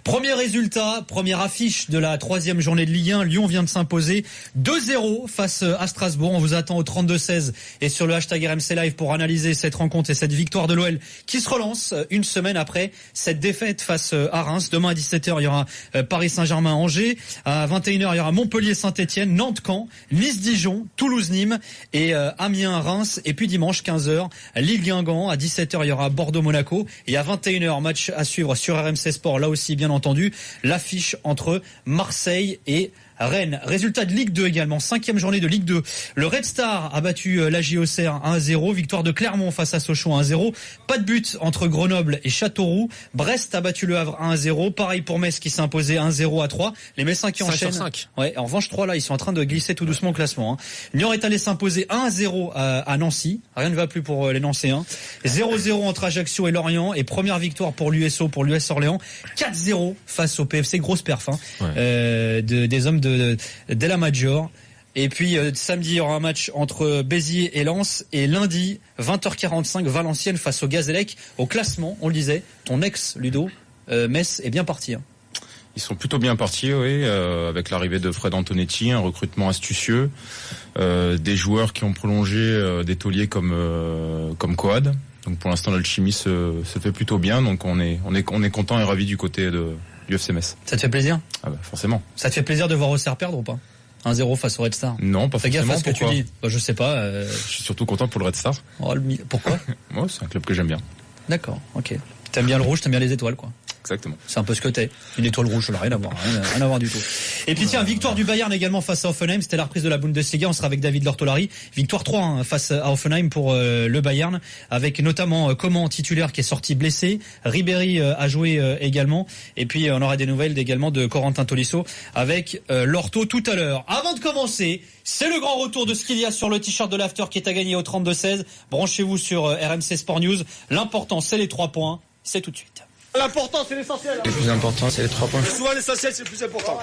Premier résultat, première affiche de la 3e journée de Ligue 1. Lyon vient de s'imposer 2-0 face à Strasbourg. On vous attend au 32-16 et sur le hashtag RMC Live pour analyser cette rencontre et cette victoire de l'OL qui se relance une semaine après cette défaite face à Reims. Demain à 17h, il y aura Paris Saint-Germain-Angers. À 21h, il y aura Montpellier-Saint-Etienne, Nantes-Caen, Nice-Dijon, Toulouse-Nîmes et Amiens-Reims. Et puis dimanche 15h, Lille-Guingamp. À 17h, il y aura Bordeaux-Monaco. Et à 21h, match à suivre sur RMC Sport. Là aussi, bien entendu, l'affiche entre Marseille et Rennes. Résultat de Ligue 2 également, 5e journée de Ligue 2. Le Red Star a battu la JOCR 1-0. Victoire de Clermont face à Sochaux 1-0. Pas de but entre Grenoble et Châteauroux. Brest a battu le Havre 1-0. Pareil pour Metz qui s'est imposé 1-0 à 3. Les Messins qui enchaînent. 5. Ouais, en revanche 3 là, ils sont en train de glisser tout doucement au classement. Lyon est allé s'imposer 1-0 à Nancy. Rien ne va plus pour les Nancéens. 0-0 entre Ajaccio et Lorient. Et première victoire pour l'USO, pour l'US Orléans. 4-0 face au PFC. Grosse perf des hommes de Della Maggiore. Et puis samedi il y aura un match entre Béziers et Lens, et lundi 20h45 Valenciennes face au Gazélec. Au classement, on le disait, ton ex Ludo, Metz est bien parti. Ils sont plutôt bien partis, oui, avec l'arrivée de Fred Antonetti, un recrutement astucieux, des joueurs qui ont prolongé des tauliers comme Coad. Donc pour l'instant l'alchimie se fait plutôt bien, donc on est content et ravi du côté de l'UFC Metz. Ça te fait plaisir ? Ah bah forcément. Ça te fait plaisir de voir Auxerre perdre ou pas ? 1-0 face au Red Star. Non, pas forcément. Fais gaffe à ce que tu dis. Je sais pas. Je suis surtout content pour le Red Star. Pourquoi ? Moi, c'est un club que j'aime bien. D'accord, ok. T'aimes bien le rouge, t'aimes bien les étoiles, quoi. Exactement. C'est un peu ce que t'es. Une étoile rouge, ça n'a rien à voir du tout. Et puis tiens, victoire du Bayern également face à Hoffenheim. C'était la reprise de la Bundesliga. On sera avec David Lortolari. Victoire 3 face à Hoffenheim pour le Bayern, avec notamment Coman titulaire qui est sorti blessé. Ribéry a joué également. Et puis on aura des nouvelles également de Corentin Tolisso avec Lorto tout à l'heure. Avant de commencer, c'est le grand retour de ce qu'il y a sur le t-shirt de l'After qui est à gagner au 32-16. Branchez-vous sur RMC Sport News. L'important, c'est les 3 points. C'est tout de suite. L'important, c'est l'essentiel. Le plus important, c'est les 3 points. Souvent, l'essentiel, c'est le plus important.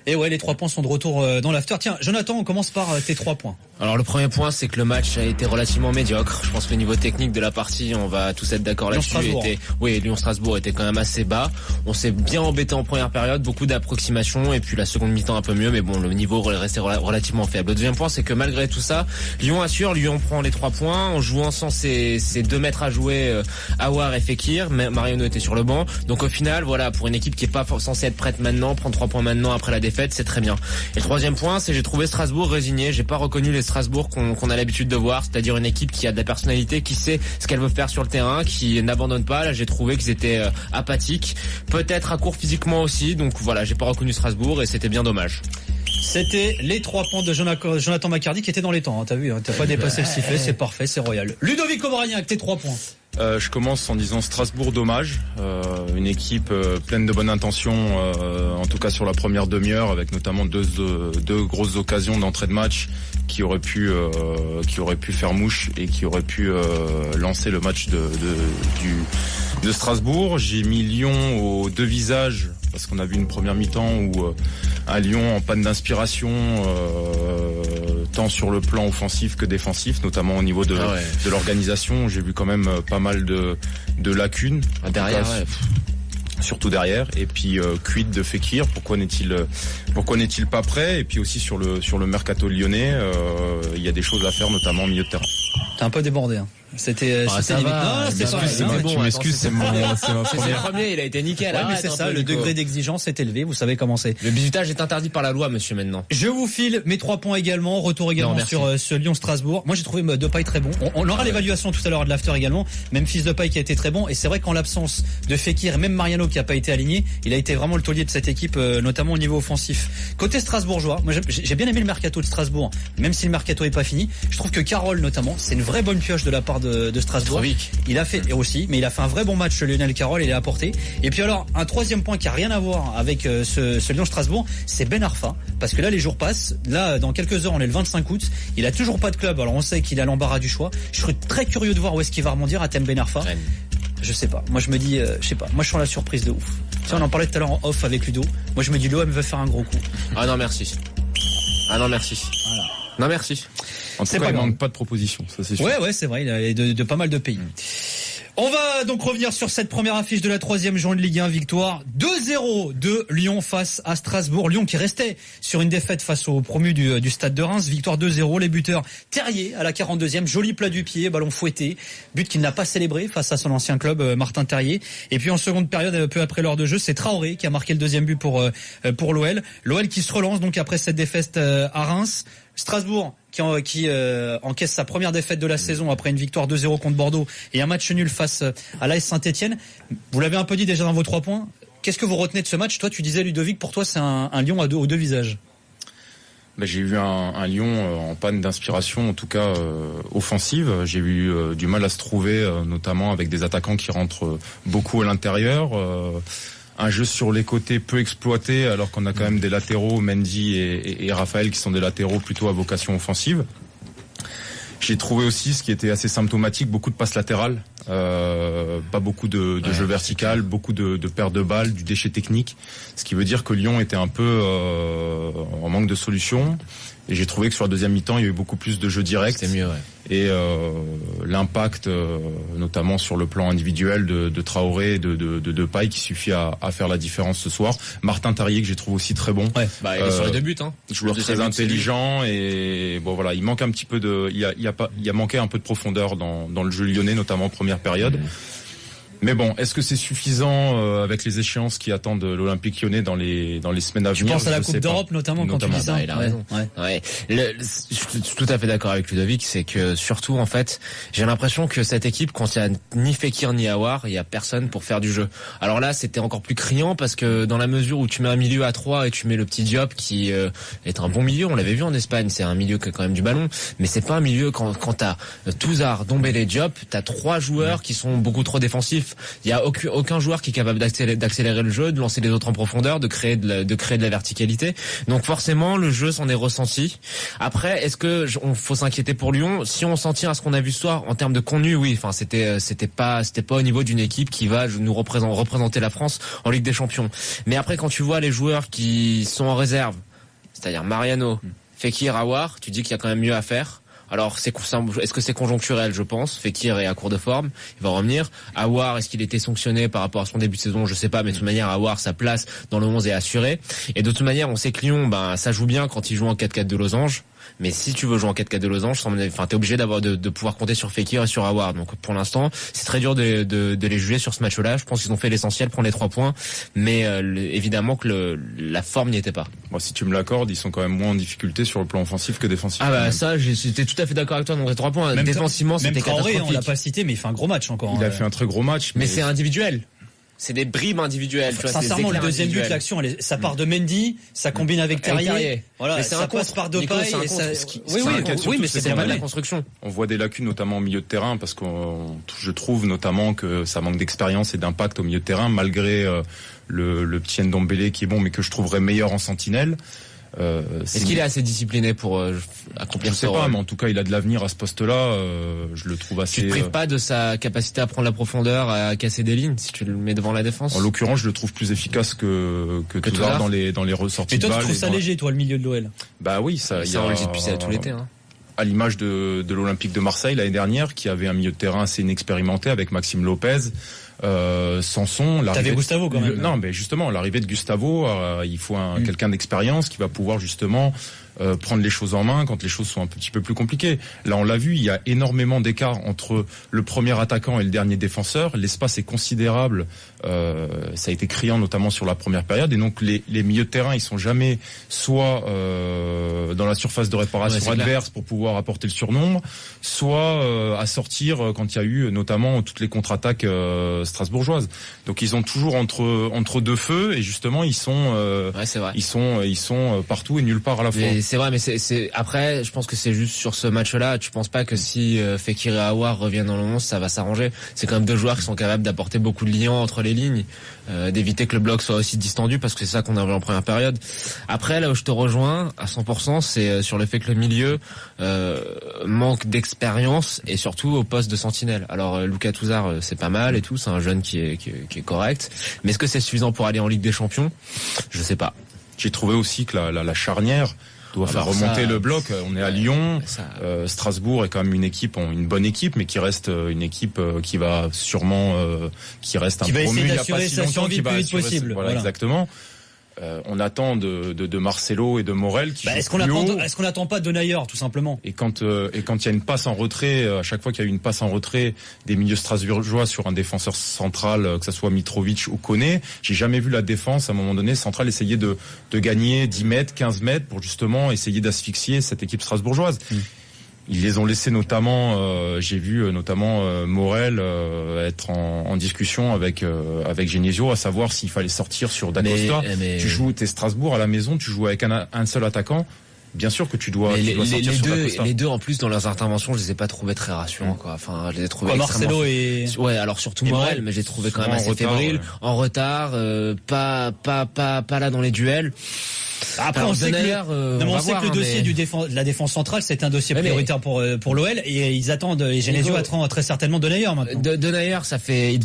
Et ouais, les 3 points sont de retour dans l'after. Tiens, Jonathan, on commence par tes 3 points. Alors le premier point, c'est que le match a été relativement médiocre. Je pense que le niveau technique de la partie, on va tous être d'accord là-dessus. Lyon-Strasbourg était quand même assez bas. On s'est bien embêté en première période, beaucoup d'approximations, et puis la seconde mi-temps un peu mieux, mais bon, le niveau restait relativement faible. Le deuxième point, c'est que malgré tout ça, Lyon assure, Lyon prend les 3 points, en jouant sans ses 2 mètres à jouer, Aouar et Fekir. Mariano était sur le banc. Donc au final, voilà, pour une équipe qui est pas censée être prête maintenant, prendre 3 points maintenant après la défaite, c'est très bien. Et le troisième point, c'est que j'ai trouvé Strasbourg résigné. J'ai pas reconnu les Strasbourg qu'on a l'habitude de voir, c'est-à-dire une équipe qui a de la personnalité, qui sait ce qu'elle veut faire sur le terrain, qui n'abandonne pas. Là, j'ai trouvé qu'ils étaient apathiques, peut-être à court physiquement aussi. Donc voilà, j'ai pas reconnu Strasbourg et c'était bien dommage. C'était les 3 points de Jonathan Maccardy qui étaient dans les temps. T'as vu, t'as pas dépassé le sifflet, c'est parfait, c'est royal. Ludovic Obragnac, tes 3 points. Je commence en disant Strasbourg dommage, une équipe pleine de bonnes intentions, en tout cas sur la première demi-heure, avec notamment deux grosses occasions d'entrée de match qui auraient pu faire mouche et qui auraient pu lancer le match de Strasbourg. J'ai mis Lyon aux 2 visages parce qu'on a vu une première mi-temps où un Lyon en panne d'inspiration, tant sur le plan offensif que défensif, notamment au niveau de l'organisation. J'ai vu quand même pas mal de lacunes. Derrière, surtout derrière. Et puis quid de Fekir, pourquoi n'est-il pas prêt? Et puis aussi sur le mercato lyonnais, il y a des choses à faire, notamment au milieu de terrain. T'es un peu débordé, hein. C'était limite. Tu m'excuses, c'est ma première. Le premier, il a été nickel. Ouais, mais c'est ça, le degré d'exigence est élevé, vous savez comment c'est. Le bizutage est interdit par la loi, monsieur, maintenant. Je vous file mes 3 points également, retour également sur ce Lyon-Strasbourg. Moi, j'ai trouvé Depay très bon. On aura l'évaluation tout à l'heure de l'after également. Memphis Depay qui a été très bon, et c'est vrai qu'en l'absence de Fekir et même Mariano qui a pas été aligné, il a été vraiment le taulier de cette équipe, notamment au niveau offensif. Côté strasbourgeois, moi j'ai bien aimé le mercato de Strasbourg, même si le mercato est pas fini. Je trouve que Carroll notamment, c'est une vraie bonne pioche de la part de Strasbourg. Il a fait mais il a fait un vrai bon match, Lionel Carroll, il a apporté. Et puis alors un troisième point qui a rien à voir avec ce Lyon-Strasbourg, c'est Ben Arfa, parce que là les jours passent. Là dans quelques heures on est le 25 août, il a toujours pas de club. Alors on sait qu'il a l'embarras du choix. Je serais très curieux de voir où est-ce qu'il va rebondir à thème Ben Arfa. Je sais pas. Moi je me dis, je sais pas. Moi je sens la surprise de ouf. Tu sais, on en parlait tout à l'heure en off avec Ludo. Moi je me dis l'OM veut faire un gros coup. Ah non merci. Voilà. Non merci. En tout cas, il manque pas de propositions, ça c'est sûr. Ouais, c'est vrai, il a de pas mal de pays. On va donc revenir sur cette première affiche de la 3e journée de Ligue 1, victoire 2-0 de Lyon face à Strasbourg. Lyon qui restait sur une défaite face au promu du Stade de Reims, victoire 2-0. Les buteurs Terrier à la 42e, joli plat du pied, ballon fouetté, but qu'il n'a pas célébré face à son ancien club, Martin Terrier. Et puis en seconde période, peu après l'heure de jeu, c'est Traoré qui a marqué le deuxième but pour l'OL. L'OL qui se relance donc après cette défaite à Reims. Strasbourg qui encaisse sa première défaite de la saison après une victoire 2-0 contre Bordeaux et un match nul face à l'AS Saint-Etienne. Vous l'avez un peu dit déjà dans vos 3 points. Qu'est-ce que vous retenez de ce match ? Toi, tu disais, Ludovic, pour toi, c'est un Lyon aux deux visages. J'ai vu un Lyon en panne d'inspiration, en tout cas offensive. J'ai eu du mal à se trouver, notamment avec des attaquants qui rentrent beaucoup à l'intérieur. Un jeu sur les côtés peu exploité, alors qu'on a quand même des latéraux, Mendy et Raphaël, qui sont des latéraux plutôt à vocation offensive. J'ai trouvé aussi, ce qui était assez symptomatique, beaucoup de passes latérales, pas beaucoup de jeu vertical, beaucoup de pertes de balles, du déchet technique, ce qui veut dire que Lyon était un peu en manque de solutions. Et j'ai trouvé que sur la deuxième mi-temps, il y a eu beaucoup plus de jeux directs. C'était mieux, ouais. Et l'impact, notamment sur le plan individuel de Traoré et de Paille, qui suffit à faire la différence ce soir. Martin Terrier, que j'ai trouvé aussi très bon. Ouais, il est sur les 2 buts, hein. Joueur très intelligent, et bon voilà, il manque un petit peu il a manqué un peu de profondeur dans le jeu lyonnais, notamment en première période. Mais bon, est-ce que c'est suffisant avec les échéances qui attendent l'Olympique Lyonnais dans les semaines à venir? Je pense à la Coupe d'Europe notamment quand tu dis ça. Il a raison. Ouais. Je suis tout à fait d'accord avec Ludovic, c'est que surtout en fait, j'ai l'impression que cette équipe, quand il y a ni Fekir ni Aouar, il y a personne pour faire du jeu. Alors là, c'était encore plus criant parce que dans la mesure où tu mets un milieu à 3 et tu mets le petit Diop qui est un bon milieu, on l'avait vu en Espagne, c'est un milieu qui a quand même du ballon, mais c'est pas un milieu quand t'as Touzard, Dombele, Diop, t'as 3 joueurs qui sont beaucoup trop défensifs. Il y a aucun joueur qui est capable d'accélérer le jeu, de lancer les autres en profondeur, de créer de la verticalité. Donc forcément, le jeu s'en est ressenti. Après, est-ce que faut s'inquiéter pour Lyon? Si on s'en tient à ce qu'on a vu ce soir en termes de contenu, oui. Enfin, c'était pas au niveau d'une équipe qui va nous représenter la France en Ligue des Champions. Mais après, quand tu vois les joueurs qui sont en réserve, c'est-à-dire Mariano, Fekir, Aouar, tu dis qu'il y a quand même mieux à faire. Alors, est-ce que c'est conjoncturel? Je pense. Fekir est à court de forme, il va revenir. Aouar, est-ce qu'il était sanctionné par rapport à son début de saison? Je sais pas, mais de toute manière, Aouar, sa place dans le 11 est assurée. Et de toute manière, on sait que Lyon, ça joue bien quand il joue en 4-4 de losange. Mais si tu veux jouer en 4-4 de losange, t'es obligé de pouvoir compter sur Fekir et sur Aouar. Donc pour l'instant, c'est très dur de les juger sur ce match-là. Je pense qu'ils ont fait l'essentiel, prendre les 3 points. Mais évidemment que la forme n'y était pas. Bon, si tu me l'accordes, ils sont quand même moins en difficulté sur le plan offensif que défensif. Ça, j'étais tout à fait d'accord avec toi dans les 3 points. Même défensivement, c'était catastrophique. On l'a pas cité, mais il fait un gros match encore. Il a fait un très gros match. Mais c'est individuel. C'est des bribes individuelles. Sincèrement, le deuxième but, l'action, ça part de Mendy, ça combine avec Terrier. Voilà, ça passe par Depay. Oui, mais c'est pas mal la construction. On voit des lacunes, notamment au milieu de terrain, parce que je trouve notamment que ça manque d'expérience et d'impact au milieu de terrain, malgré le petit Ndombele qui est bon, mais que je trouverais meilleur en sentinelle. Est-ce qu'il est assez discipliné pour accomplir ce rôle? Je sais pas, mais en tout cas, il a de l'avenir à ce poste-là. Je le trouve assez. Tu te prives pas de sa capacité à prendre la profondeur, à casser des lignes, si tu le mets devant la défense? En l'occurrence, je le trouve plus efficace que Touzard dans les ressorties de balles. Mais toi, tu trouves ça léger, toi, le milieu de l'OL? Bah oui, ça on le dit depuis tout l'été. À l'image de l'Olympique de Marseille l'année dernière, qui avait un milieu de terrain assez inexpérimenté avec Maxime Lopez. Sanson, t'avais Gustavo quand même. Non, mais justement, l'arrivée de Gustavo, il faut quelqu'un d'expérience qui va pouvoir justement prendre les choses en main quand les choses sont un petit peu plus compliquées. Là, on l'a vu, il y a énormément d'écart entre le premier attaquant et le dernier défenseur. L'espace est considérable. Ça a été criant notamment sur la première période. Et donc, les milieux de terrain, ils sont jamais soit dans la surface de réparation adverse pour pouvoir apporter le surnombre, soit à sortir quand il y a eu notamment toutes les contre-attaques strasbourgeoises. Donc, ils sont toujours entre deux feux et justement, ils sont ils sont partout et nulle part à la fois. C'est vrai, mais c'est après, je pense que c'est juste sur ce match-là. Tu penses pas que si Fekir et Aouar reviennent dans le 11, ça va s'arranger? C'est quand même 2 joueurs qui sont capables d'apporter beaucoup de liens entre les lignes, d'éviter que le bloc soit aussi distendu, parce que c'est ça qu'on a vu en première période. Après, là où je te rejoins à 100%, c'est sur le fait que le milieu manque d'expérience et surtout au poste de sentinelle. Alors Lucas Touzard, c'est pas mal et tout, c'est un jeune qui est correct, mais est-ce que c'est suffisant pour aller en Ligue des Champions? Je sais pas. J'ai trouvé aussi que la charnière doit faire remonter le bloc. On est à Lyon. Strasbourg est quand même une bonne équipe, mais qui reste une équipe qui va sûrement, qui reste un promu il n'y a pas si longtemps, qui va assurer possible. Voilà, exactement. On attend de Marcelo et de Morel qui est-ce qu'on n'attend pas de Denayer tout simplement. Et quand il y a une passe en retrait, à chaque fois qu'il y a eu une passe en retrait des milieux strasbourgeois sur un défenseur central, que ça soit Mitrovic ou Koné, j'ai jamais vu la défense à un moment donné centrale essayer de gagner 10 mètres, 15 mètres pour justement essayer d'asphyxier cette équipe strasbourgeoise. Ils les ont laissés notamment, j'ai vu notamment Morel être en discussion avec Genesio, à savoir s'il fallait sortir sur Dacosta. T'es Strasbourg à la maison, tu joues avec un seul attaquant. Bien sûr que tu dois sortir sur Dacosta. Les deux en plus dans leurs interventions, je les ai pas trouvés très rassurants quoi. Enfin, je les ai trouvés Marcelo et alors surtout Morel, mais j'ai trouvé quand même assez fébrile, en retard, pas là dans les duels. Après, on sait que le dossier de la défense centrale, c'est un dossier prioritaire pour l'OL et ils attendent, et Genesio attend très certainement Denayer maintenant. Denayer, ça fait,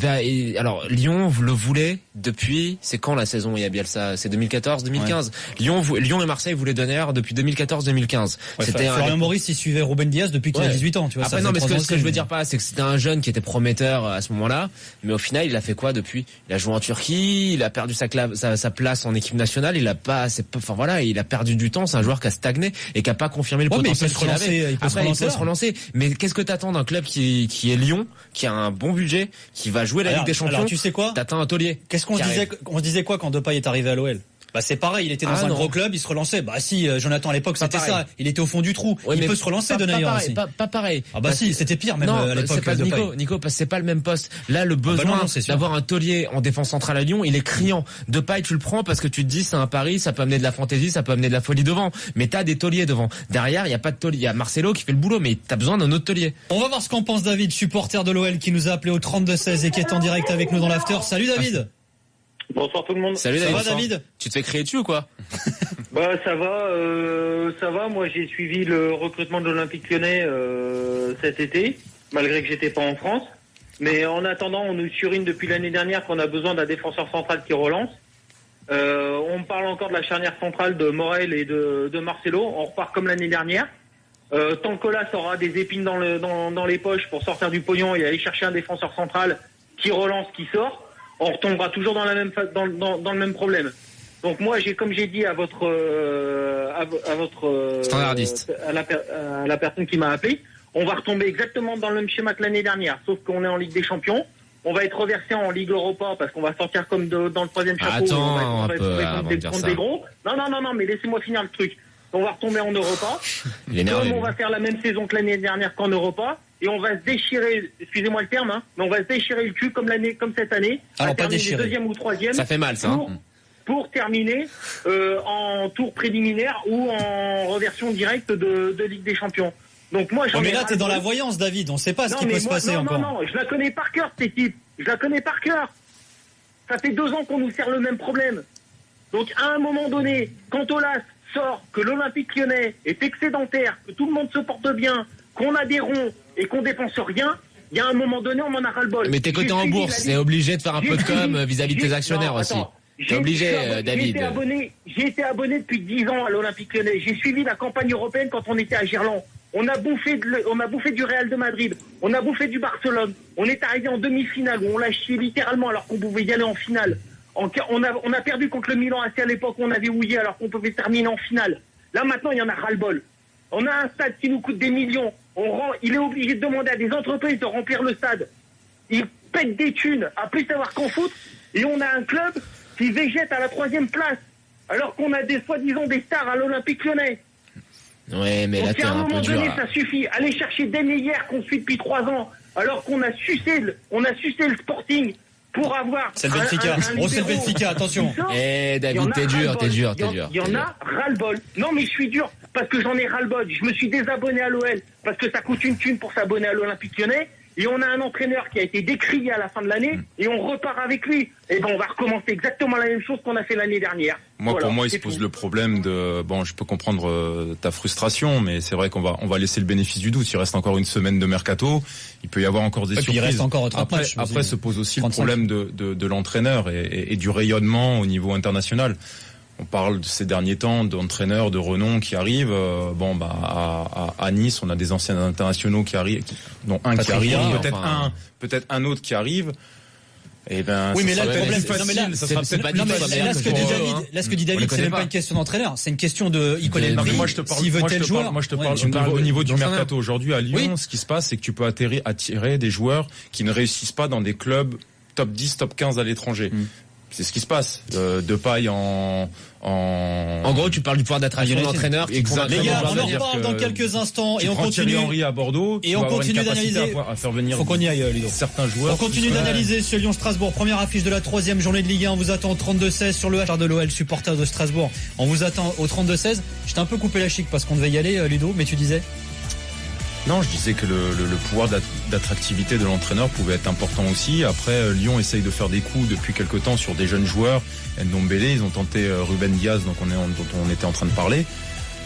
alors, Lyon le voulait depuis, c'est quand la saison, il y a Bielsa? C'est 2014, 2015. Ouais. Lyon et Marseille voulaient Denayer depuis 2014, 2015. Ouais, Florian Maurice, il suivait Ruben Diaz depuis qu'il a 18 ans, tu vois. Après, non, mais ce que je veux dire c'est que c'était un jeune qui était prometteur à ce moment-là, mais au final, il a fait quoi depuis? Il a joué en Turquie, il a perdu sa place en équipe nationale, il a perdu du temps, c'est un joueur qui a stagné et qui a pas confirmé le potentiel qu'il avait. Après, il peut se relancer. Mais qu'est-ce que t'attends d'un club qui est Lyon, qui a un bon budget, qui va jouer la Ligue des Champions? Alors, tu sais quoi? T'attends un taulier. Qu'est-ce qu'on se disait quoi quand Depay est arrivé à l'OL? C'est pareil, il était dans un gros club, il se relançait. Si, Jonathan à l'époque c'était ça, il était au fond du trou. Il peut se relancer de Denayer aussi. Pas pareil. Si, c'était pire même à l'époque. C'est pas Nico, parce que c'est pas le même poste. Là, le besoin d'avoir un taulier en défense centrale à Lyon, il est criant. Depay, tu le prends parce que tu te dis c'est un pari, ça peut amener de la fantaisie, ça peut amener de la folie devant. Mais t'as des tauliers devant. Derrière, il y a pas de taulier. Il y a Marcelo qui fait le boulot, mais t'as besoin d'un autre taulier. On va voir ce qu'en pense David, supporter de l'OL, qui nous a appelé au 32-16 et qui est en direct avec nous dans l'after. Salut David. Bonsoir tout le monde. Salut David. Ça va David? Tu te fais crier dessus ou quoi? Ça va. Moi j'ai suivi le recrutement de l'Olympique Lyonnais cet été, malgré que j'étais pas en France. Mais en attendant, on nous surine depuis l'année dernière qu'on a besoin d'un défenseur central qui relance. On me parle encore de la charnière centrale de Morel et de Marcelo. On repart comme l'année dernière. Tant que Colas aura des épines dans les poches pour sortir du pognon et aller chercher un défenseur central qui relance, qui sort, on retombera toujours dans le même problème. Donc moi, comme j'ai dit à votre standardiste, à la personne qui m'a appelé, on va retomber exactement dans le même schéma que l'année dernière, sauf qu'on est en Ligue des Champions. On va être reversé en Ligue Europa parce qu'on va sortir comme dans le troisième chapeau. Attends, on va être contre des gros. Non, mais laissez-moi finir le truc. On va retomber en Europa. Comme on va faire la même saison que l'année dernière qu'en Europa. Et on va se déchirer, excusez-moi le terme, mais on va se déchirer le cul comme cette année. Alors pas déchirer. Deuxième ou troisième. Ça fait mal, ça. Pour terminer en tour préliminaire ou en reversion directe de Ligue des Champions. Donc moi, mais là, t'es dans la voyance, David. On sait pas ce qui peut se passer encore. Non, je la connais par cœur, cette équipe. Je la connais par cœur. Ça fait 2 ans qu'on nous sert le même problème. Donc à un moment donné, quand Olas sort que l'Olympique Lyonnais est excédentaire, que tout le monde se porte bien, qu'on a des ronds et qu'on dépense rien, il y a un moment donné, on en a ras-le-bol. Mais t'es coté en bourse, c'est obligé de faire un peu de com vis-à-vis de tes actionnaires aussi. T'es obligé, David. J'ai été abonné depuis 10 ans à l'Olympique Lyonnais. J'ai suivi la campagne européenne quand on était à Gerland. On a bouffé du Real de Madrid. On a bouffé du Barcelone. On est arrivé en demi-finale où on l'a chié littéralement alors qu'on pouvait y aller en finale. On a perdu contre le Milan AC à l'époque où on avait houillé alors qu'on pouvait terminer en finale. Là maintenant, il y en a ras-le-bol. On a un stade qui nous coûte des millions. Il est obligé de demander à des entreprises de remplir le stade. Il pète des thunes à plus savoir qu'en foot. Et on a un club qui végète à la 3e place alors qu'on a soi-disant des stars à l'Olympique Lyonnais. Ouais, mais là, t'es un peu dur. À un moment donné, ça suffit. Aller chercher Dene hier qu'on suit depuis 3 ans alors qu'on a sucé le Sporting pour avoir... C'est le Benfica. C'est le Benfica, attention. David, t'es dur. Il y en a ras-le-bol. Non, mais je suis dur parce que j'en ai ras-le-bol. Je me suis désabonné à l'OL parce que ça coûte une thune pour s'abonner à l'Olympique Lyonnais. Et on a un entraîneur qui a été décrié à la fin de l'année et on repart avec lui. Et on va recommencer exactement la même chose qu'on a fait l'année dernière. Pour moi, il se pose le problème de... je peux comprendre ta frustration, mais c'est vrai qu'on va laisser le bénéfice du doute. Il reste encore une semaine de mercato. Il peut y avoir encore des surprises. Il reste encore 30 matchs. Après se pose aussi 35. Le problème de l'entraîneur et du rayonnement au niveau international. on parle de ces derniers temps d'entraîneurs de renom qui arrivent. À Nice, on a des anciens internationaux qui arrivent, dont un qui arrive, peut-être un autre qui arrive. Et oui, mais là, le problème, ce que dit David, c'est même pas une question d'entraîneur, c'est une question de, il connaît le prix. S'il veut tel joueur. Moi, je te parle au niveau du mercato aujourd'hui à Lyon. Ce qui se passe, c'est que tu peux attirer des joueurs qui ne réussissent pas dans des clubs top 10, top 15 à l'étranger. C'est ce qui se passe. Depay en gros, tu parles du pouvoir d'attraction de l'entraîneur. Exactement. Les gars, on en reparle dans quelques instants et on continue. Thierry Henry à Bordeaux. Et on continue d'analyser. À faire venir. Faut qu'on y aille, Ludo. Certains joueurs. On continue d'analyser ce Lyon-Strasbourg. Première affiche de la 3e journée de Ligue 1. On vous attend au 32-16 sur le hashtag de l'OL, supporter de Strasbourg. On vous attend au 32-16. Je t'ai un peu coupé la chic parce qu'on devait y aller, Ludo, mais tu disais? Non, je disais que le pouvoir d'attractivité de l'entraîneur pouvait être important aussi. Après, Lyon essaye de faire des coups depuis quelque temps sur des jeunes joueurs. Ndombele, ils ont tenté Ruben Diaz, dont on était en train de parler.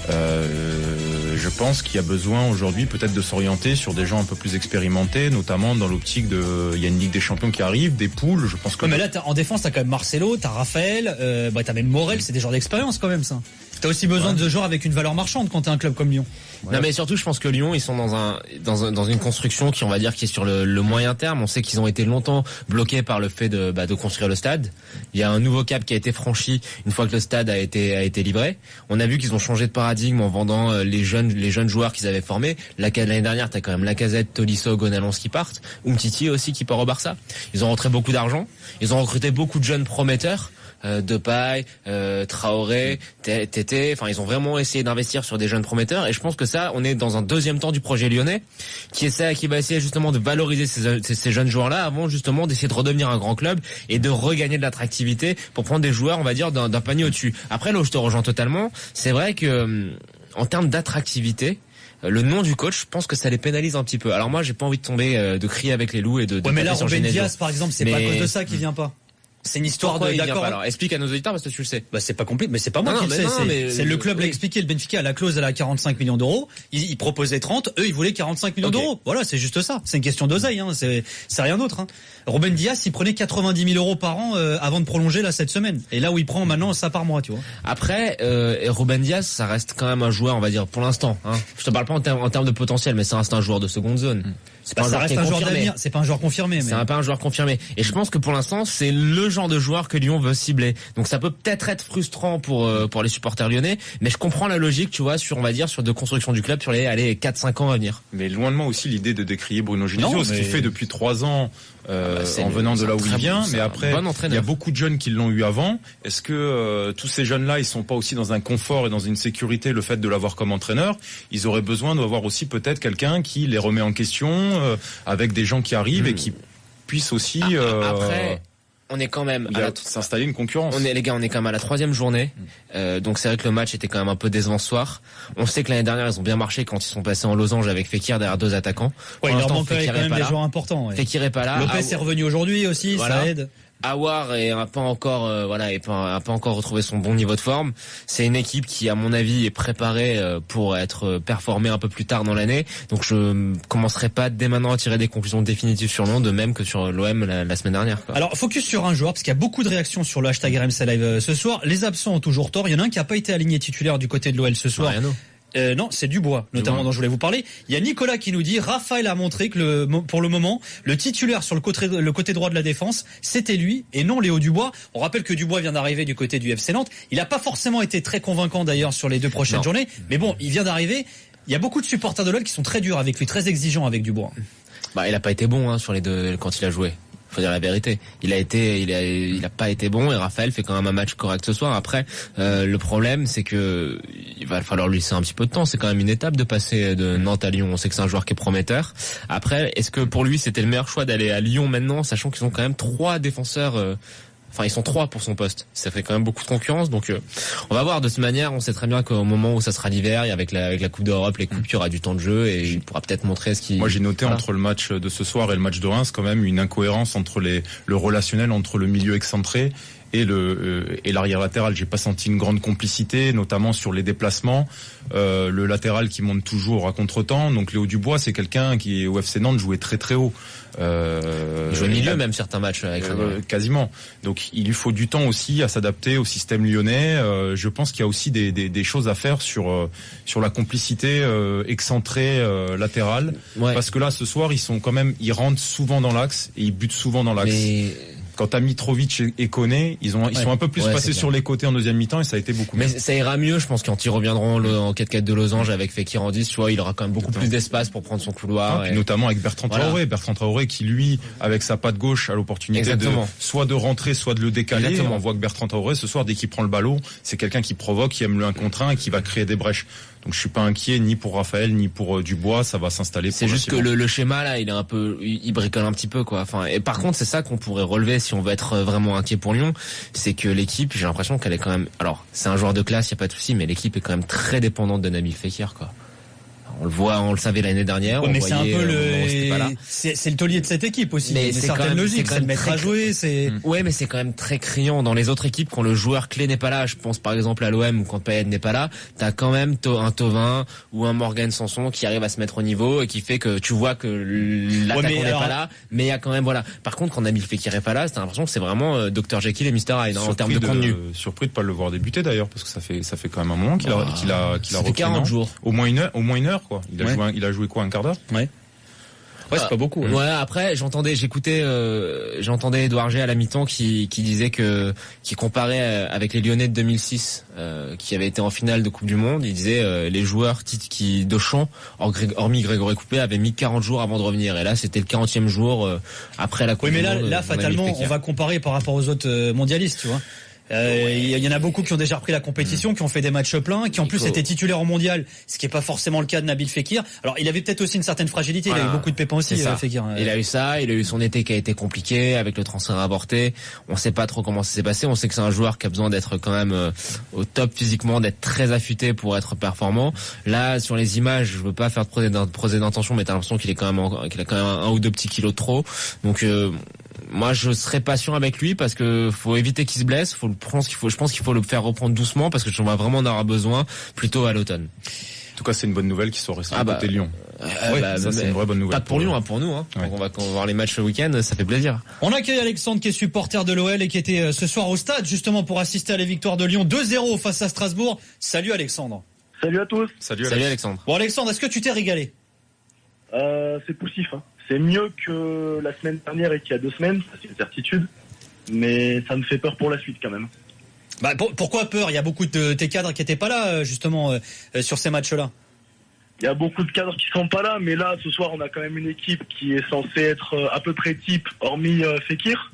Je pense qu'il y a besoin aujourd'hui peut-être de s'orienter sur des gens un peu plus expérimentés, notamment dans l'optique il y a une Ligue des Champions qui arrive, des poules, je pense que... mais là, en défense, t'as quand même Marcelo, t'as Raphaël, t'as même Morel, c'est des joueurs d'expérience quand même, ça. T'as aussi besoin de joueurs avec une valeur marchande quand t'es un club comme Lyon. Ouais. Non, mais surtout, je pense que Lyon, ils sont dans une construction qui, on va dire, qui est sur le moyen terme. On sait qu'ils ont été longtemps bloqués par le fait de construire le stade. Il y a un nouveau cap qui a été franchi une fois que le stade a été livré. On a vu qu'ils ont changé de paradigme en vendant les jeunes joueurs qu'ils avaient formés. L'année dernière, t'as quand même Lacazette, Tolisso, Gonalons qui partent. Umtiti aussi qui part au Barça. Ils ont rentré beaucoup d'argent. Ils ont recruté beaucoup de jeunes prometteurs. Depay, Traoré, Tété, enfin ils ont vraiment essayé d'investir sur des jeunes prometteurs et je pense que ça, on est dans un deuxième temps du projet lyonnais qui va essayer justement de valoriser ces jeunes joueurs-là avant justement d'essayer de redevenir un grand club et de regagner de l'attractivité pour prendre des joueurs, on va dire, d'un panier au-dessus. Après, là où je te rejoins totalement, c'est vrai que en termes d'attractivité, le nom du coach, je pense que ça les pénalise un petit peu. Alors moi, j'ai pas envie de tomber, de crier avec les loups et de mais là, Ruben Diaz, par exemple, c'est pas à cause de ça qu'il vient pas. C'est une histoire d'accord. Alors explique à nos auditeurs parce que tu le sais. C'est pas compliqué, mais c'est pas moi qui le sais. C'est le club l'a expliqué. Le Benfica, la clause elle a 45 millions d'euros. Ils proposaient 30, eux ils voulaient 45 millions d'euros. Voilà, c'est juste ça. C'est une question d'oseille. C'est rien d'autre. Ruben Diaz, il prenait 90 000 euros par an avant de prolonger là cette semaine. Et là où il prend maintenant ça par mois, tu vois. Après, Ruben Diaz, ça reste quand même un joueur, on va dire pour l'instant. Je te parle pas en termes de potentiel, mais ça reste un joueur de seconde zone. Ça reste un joueur d'avenir. C'est pas un joueur confirmé. C'est pas un joueur confirmé. Et je pense que pour l'instant, c'est le genre de joueur que Lyon veut cibler. Donc ça peut peut-être être frustrant pour les supporters lyonnais, mais je comprends la logique, tu vois, sur de construction du club sur les 4-5 ans à venir. Mais loin de moi aussi l'idée de décrier Bruno Genesio, ce qu'il fait depuis 3 ans. En venant de là où il vient, mais après il y a beaucoup de jeunes qui l'ont eu avant. Est-ce que tous ces jeunes-là, ils sont pas aussi dans un confort et dans une sécurité, le fait de l'avoir comme entraîneur? Ils auraient besoin d'avoir aussi peut-être quelqu'un qui les remet en à avec des gens qui arrivent et qui puissent aussi après on est quand même s'installer une concurrence. On est quand même à la 3e journée. Donc c'est vrai que le match était quand même un peu décevant ce soir. On sait que l'année dernière ils ont bien marché quand ils sont passés en losange avec Fekir derrière 2 attaquants. Ouais, il leur manque quand même des joueurs importants. Fekir est pas là. Lopez est revenu aujourd'hui aussi, voilà. Ça aide. Aouar n'a pas encore retrouvé son bon niveau de forme. C'est une équipe qui, à mon avis, est préparée pour être performée un peu plus tard dans l'année. Donc je commencerai pas dès maintenant à tirer des conclusions définitives sur Lyon, de même que sur l'OM la semaine dernière. Alors focus sur un joueur parce qu'il y a beaucoup de réactions sur le hashtag RMC Live ce soir. Les absents ont toujours tort. Il y en a un qui a pas été aligné titulaire du côté de l'OL ce soir. Non, c'est Dubois, notamment dont je voulais vous parler. Il y a Nicolas qui nous dit Raphaël a montré que pour le moment, le titulaire sur le côté droit de la défense, c'était lui et non Léo Dubois. On rappelle que Dubois vient d'arriver du côté du FC Nantes. Il n'a pas forcément été très convaincant d'ailleurs sur les 2 prochaines journées, mais bon, il vient d'arriver. Il y a beaucoup de supporters de l'OL qui sont très durs avec lui, très exigeants avec Dubois. Il a pas été bon sur les 2 quand il a joué. Faut dire la vérité. Il a pas été bon et Raphaël fait quand même un match correct ce soir. Après, le problème, c'est que il va falloir lui laisser un petit peu de temps. C'est quand même une étape de passer de Nantes à Lyon. On sait que c'est un joueur qui est prometteur. Après, est-ce que pour lui, c'était le meilleur choix d'aller à Lyon maintenant, sachant qu'ils ont quand même 3 défenseurs, ils sont 3 pour son poste. Ça fait quand même beaucoup de concurrence. Donc, on va voir. De cette manière, on sait très bien qu'au moment où ça sera l'hiver, et avec la Coupe d'Europe, les coupes, il y aura du temps de jeu et il pourra peut-être montrer ce qu'il... Moi, j'ai noté entre le match de ce soir et le match de Reims, quand même, une incohérence entre le relationnel entre le milieu excentré et l'arrière latéral. J'ai pas senti une grande complicité, notamment sur les déplacements. Le latéral qui monte toujours à contre-temps. Donc Léo Dubois, c'est quelqu'un qui au FC Nantes jouait très très haut. Il joue au milieu même certains matchs avec quasiment. Donc il lui faut du temps aussi à s'adapter au système lyonnais. Je pense qu'il y a aussi des choses à faire sur la complicité excentrée latérale. Ouais. Parce que là ce soir ils rentrent souvent dans l'axe et ils butent souvent dans l'axe. Quant à Mitrovic et Koné, ils sont un peu plus passés sur les côtés en deuxième mi-temps et ça a été beaucoup mieux. Mais ça ira mieux, je pense, quand ils reviendront en 4-4 de losange avec Fekir en 10, tu vois, il aura quand même beaucoup plus d'espace pour prendre son couloir. Puis notamment avec Bertrand Traoré. Voilà. Bertrand Traoré qui, lui, avec sa patte gauche, a l'opportunité soit de rentrer, soit de le décaler. Exactement. On voit que Bertrand Traoré, ce soir, dès qu'il prend le ballon, c'est quelqu'un qui provoque, qui aime le 1 contre 1 et qui va créer des brèches. Donc je suis pas inquiet ni pour Raphaël ni pour Dubois, ça va s'installer. C'est juste que le schéma là, il bricole un petit peu quoi. Enfin, et par contre c'est ça qu'on pourrait relever si on veut être vraiment inquiet pour Lyon, c'est que l'équipe, j'ai l'impression qu'elle est quand même. Alors c'est un joueur de classe, y a pas de souci, mais l'équipe est quand même très dépendante de Nabil Fekir quoi. On le savait l'année dernière. Ouais, mais c'est un peu c'est le taulier de cette équipe aussi. Mais c'est certaines logiques, c'est le mettre à jouer, c'est. Ouais, mais c'est quand même très criant dans les autres équipes quand le joueur clé n'est pas là. Je pense par exemple à l'OM ou quand Payet n'est pas là, t'as quand même un Thauvin ou un Morgan Sanson qui arrive à se mettre au niveau et qui fait que tu vois que l'attaquant n'est pas là, mais il y a quand même voilà. Par contre, quand Nabil Fekir est pas là, t'as l'impression que c'est vraiment Dr Jekyll et Mr Hyde en termes de contenu. Surpris de pas le voir débuter d'ailleurs parce que ça fait quand même un moment qu'il a repris 40 jours. Au moins une heure quoi. Il a joué quoi, un quart d'heure? Ouais, c'est pas beaucoup. Ouais, après, j'entendais Edouard G à la mi-temps qui disait qui comparait avec les Lyonnais de 2006, qui avaient été en finale de Coupe du Monde. Il disait, les joueurs de champ, hormis Grégory Coupé, avaient mis 40 jours avant de revenir. Et là, c'était le 40e jour, après la Coupe du Monde. Oui, mais là, fatalement, on va comparer par rapport aux autres mondialistes, tu vois. Il y en a beaucoup qui ont déjà repris la compétition, qui ont fait des matchs pleins, qui en plus étaient titulaires en mondial, ce qui est pas forcément le cas de Nabil Fekir. Alors il avait peut-être aussi une certaine fragilité, il a eu beaucoup de pépins aussi, Fekir. Il a eu ça, il a eu son été qui a été compliqué avec le transfert avorté. On sait pas trop comment ça s'est passé. On sait que c'est un joueur qui a besoin d'être quand même au top physiquement, d'être très affûté pour être performant. Là, sur les images, je veux pas faire de procès d'intention, mais t'as l'impression qu'il a quand même un ou deux petits kilos de trop. Donc moi, je serais patient avec lui parce que faut éviter qu'il se blesse. Je pense qu'il faut le faire reprendre doucement parce que on va vraiment en avoir besoin plutôt à l'automne. En tout cas, c'est une bonne nouvelle qu'il soit resté côté Lyon. Ça c'est une vraie bonne nouvelle. Pas pour Lyon, pour nous. Hein. Ouais. On va voir les matchs le week-end, ça fait plaisir. On accueille Alexandre qui est supporter de l'OL et qui était ce soir au stade justement pour assister à la victoire de Lyon 2-0 face à Strasbourg. Salut Alexandre. Salut à tous. Salut Alexandre. Bon Alexandre, est-ce que tu t'es régalé? C'est poussif. Hein. C'est mieux que la semaine dernière et qu'il y a 2 semaines, ça c'est une certitude. Mais ça me fait peur pour la suite quand même. Pourquoi peur? Il y a beaucoup de tes cadres qui n'étaient pas là justement sur ces matchs-là. Il y a beaucoup de cadres qui sont pas là, mais là ce soir on a quand même une équipe qui est censée être à peu près type, hormis Fekir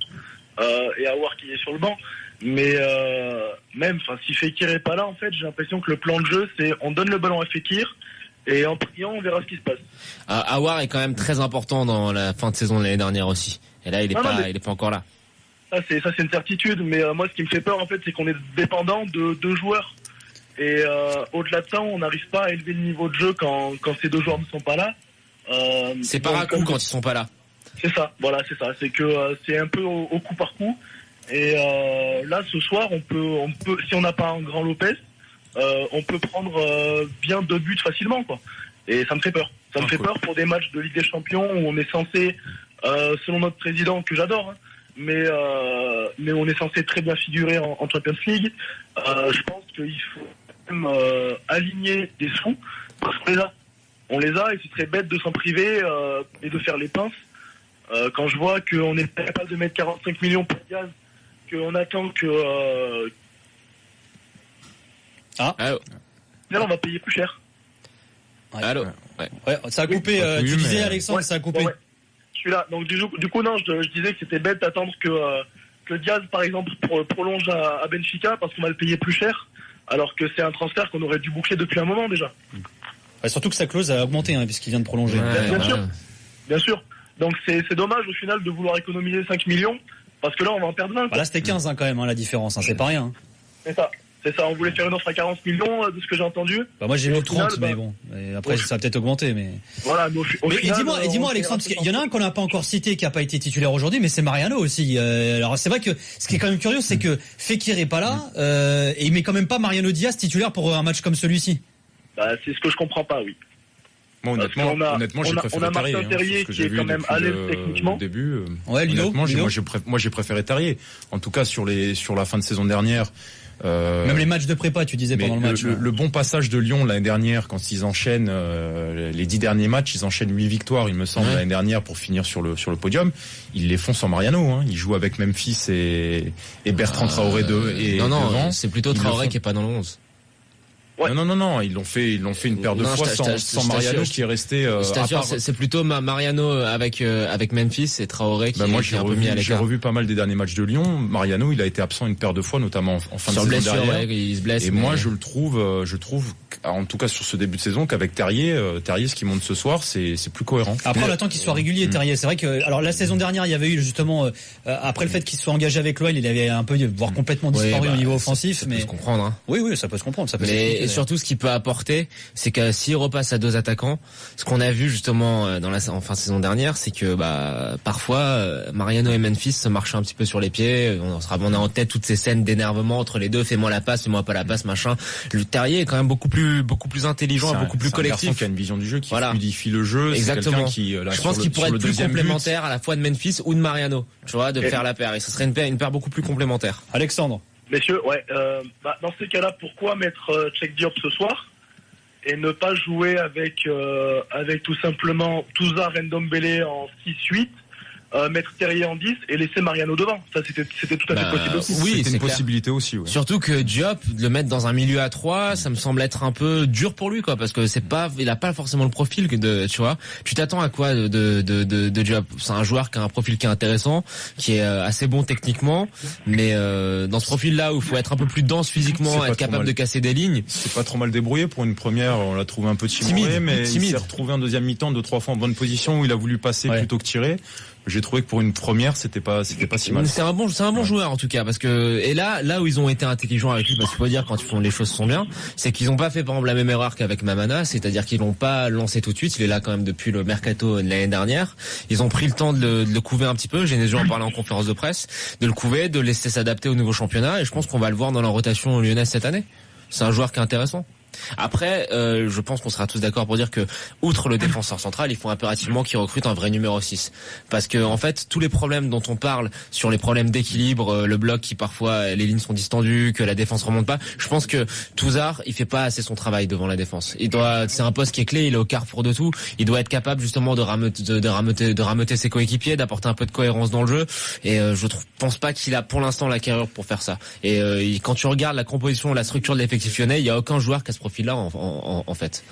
et Aouar qui est sur le banc. Mais si Fekir est pas là, en fait, j'ai l'impression que le plan de jeu c'est on donne le ballon à Fekir. Et en priant, on verra ce qui se passe. Aouar est quand même très important dans la fin de saison de l'année dernière aussi. Et là, il est pas encore là. Ça c'est une certitude. Mais moi, ce qui me fait peur, en fait, c'est qu'on est dépendant de 2 joueurs. Et au-delà de ça, on n'arrive pas à élever le niveau de jeu quand ces 2 joueurs ne sont pas là. C'est par à coup quand ils sont pas là. C'est ça. Voilà, c'est ça. C'est que c'est un peu au coup par coup. Et là, ce soir, on peut, si on n'a pas un grand Lopez. On peut prendre bien 2 buts facilement quoi. Et ça me fait peur. Ça me fait peur pour des matchs de Ligue des Champions où on est censé, selon notre président que j'adore, hein, mais on est censé très bien figurer en Champions League. Je pense qu'il faut même aligner des sous parce qu'on les a. On les a et ce serait bête de s'en priver et de faire les pinces. Quand je vois qu'on est capable de mettre 45 millions pour Diaz, qu'on attend que là, on va payer plus cher. Allô. Ouais, ça a coupé. Tu disais Alexandre, ça a coupé. Ouais. Je suis là. Donc du coup non, je disais que c'était bête d'attendre que Diaz par exemple prolonge à Benfica parce qu'on va le payer plus cher, alors que c'est un transfert qu'on aurait dû boucler depuis un moment déjà. Ouais, surtout que sa clause a augmenté puisqu'il vient de prolonger. Bien sûr. Donc c'est dommage au final de vouloir économiser 5 millions parce que là on va en perdre 20. Là c'était 15 quand même la différence, c'est pas rien. C'est ça. C'est ça, on voulait faire une offre à 40 millions de ce que j'ai entendu. Bah moi j'ai vu 30, mais bon. Et après ça va peut-être augmenter, mais. Voilà, et dis-moi Alexandre, il y en a un qu'on n'a pas encore cité qui n'a pas été titulaire aujourd'hui, mais c'est Mariano aussi. Alors c'est vrai que ce qui est quand même curieux, c'est que Fekir est pas là, et il met quand même pas Mariano Diaz titulaire pour un match comme celui-ci. Bah c'est ce que je comprends pas, oui. Moi, honnêtement, j'ai préféré Martin Terrier qui est quand même à l'aise techniquement. Au début, ouais, honnêtement, moi j'ai préféré Terrier. En tout cas sur la fin de saison dernière. Même les matchs de prépa, tu disais pendant le match. Le bon passage de Lyon l'année dernière, quand ils enchaînent les 10 derniers matchs, ils enchaînent 8 victoires, il me semble, l'année dernière pour finir sur le podium. Ils les font sans Mariano. Hein. Ils jouent avec Memphis et Bertrand Traoré non, c'est plutôt Traoré qui est pas dans le 11. Ouais. Non, ils l'ont fait une paire de fois sans Mariano qui est resté. C'est plutôt Mariano avec Memphis et Traoré qui est un peu mis à l'écart. J'ai revu pas mal des derniers matchs de Lyon. Mariano, il a été absent une paire de fois, notamment en fin de saison dernière. Ouais, il se blesse. Et moi, je trouve, en tout cas sur ce début de saison, qu'avec Terrier, ce qui monte ce soir, c'est plus cohérent. Après, on attend qu'il soit régulier, Terrier. C'est vrai que, alors la saison dernière, il y avait eu justement après le fait qu'il soit engagé avec l'OL, il avait un peu voire complètement disparu au niveau offensif. Ça peut se comprendre. Hein. Oui, ça peut se comprendre. Et surtout, ce qu'il peut apporter, c'est que s'il repasse à 2 attaquants, ce qu'on a vu justement en fin de saison dernière, c'est que parfois Mariano et Memphis se marchaient un petit peu sur les pieds. On a en tête toutes ces scènes d'énervement entre les deux, fais-moi la passe, fais-moi pas la passe, machin. Le Terrier est quand même beaucoup plus intelligent, beaucoup plus collectif. C'est un garçon qui a une vision du jeu, qui fluidifie le jeu. Exactement. Je pense qu'il pourrait être plus complémentaire but. à la fois de Memphis ou de Mariano. Tu vois, de faire la paire. Et ce serait une paire beaucoup plus complémentaire. Alexandre. Messieurs, dans ces cas-là, pourquoi mettre Cheikh Diop ce soir et ne pas jouer avec tout simplement Touzard et Ndombele en 6-8, mettre Terrier en 10 et laisser Mariano devant. Ça, c'était tout à fait possible aussi. Oui, c'est une possibilité aussi. Ouais. Surtout que Diop, le mettre dans un milieu à 3, ça me semble être un peu dur pour lui, quoi, parce que il a pas forcément le profil tu vois. Tu t'attends à quoi de Diop? C'est un joueur qui a un profil qui est intéressant, qui est assez bon techniquement, mais dans ce profil-là où il faut être un peu plus dense physiquement, être capable de casser des lignes. C'est pas trop mal débrouillé pour une première. On l'a trouvé un peu timide, mais il s'est retrouvé en deuxième mi-temps 2-3 fois en bonne position où il a voulu passer plutôt que tirer. J'ai trouvé que pour une première, c'était pas si mal. C'est un bon joueur en tout cas, parce que là où ils ont été intelligents avec lui, parce qu'il faut dire quand ils font les choses sont bien, c'est qu'ils ont pas fait par exemple la même erreur qu'avec Mamana, c'est-à-dire qu'ils l'ont pas lancé tout de suite. Il est là quand même depuis le mercato de l'année dernière. Ils ont pris le temps de le couver un petit peu. Genesio en parlait en conférence de presse, de le couver, de le laisser s'adapter au nouveau championnat, et je pense qu'on va le voir dans la rotation lyonnaise cette année. C'est un joueur qui est intéressant. Après, je pense qu'on sera tous d'accord pour dire que, outre le défenseur central, il faut impérativement qu'il recrute un vrai numéro 6. Parce que, en fait, tous les problèmes dont on parle sur les problèmes d'équilibre, le bloc qui parfois, les lignes sont distendues, que la défense remonte pas, je pense que Touzard, il fait pas assez son travail devant la défense. C'est un poste qui est clé, il est au carrefour de tout. Il doit être capable, justement, de rameuter ses coéquipiers, d'apporter un peu de cohérence dans le jeu. Et, pense pas qu'il a, pour l'instant, la carrure pour faire ça. Et, quand tu regardes la composition, la structure de l'effectif lyonnais, il y a aucun joueur qui a ce profil-là en fait.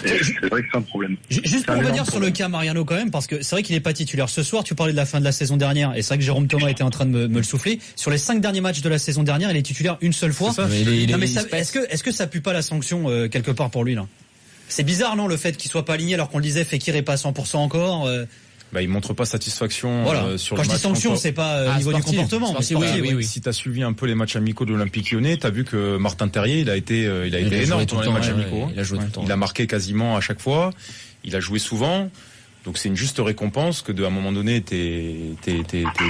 C'est vrai que c'est un problème. Juste pour revenir sur le cas Mariano quand même, parce que c'est vrai qu'il n'est pas titulaire ce soir. Tu parlais de la fin de la saison dernière, et c'est vrai que Jérôme Thomas était en train de me le souffler. Sur les 5 derniers matchs de la saison dernière, il est titulaire une seule fois. Est-ce que ça pue pas la sanction quelque part pour lui là? C'est bizarre, non, le fait qu'il soit pas aligné alors qu'on le disait, Fekir est pas à 100% encore. Il montre pas satisfaction sur le match. Quand je dis sanction, c'est pas au niveau du comportement. Oui. Si t'as suivi un peu les matchs amicaux de l'Olympique Lyonnais, t'as vu que Martin Terrier, il a été énorme dans les matchs amicaux. Il a joué tout le temps. Il a marqué quasiment à chaque fois. Il a joué souvent. Donc c'est une juste récompense que à un moment donné t'es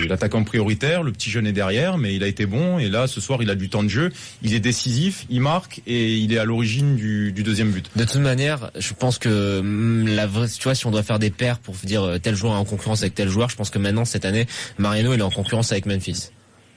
l'attaquant prioritaire, le petit jeune est derrière, mais il a été bon, et là ce soir il a du temps de jeu, il est décisif, il marque et il est à l'origine du deuxième but. De toute manière, je pense que tu vois, si on doit faire des paires pour dire tel joueur est en concurrence avec tel joueur, je pense que maintenant cette année Mariano il est en concurrence avec Memphis.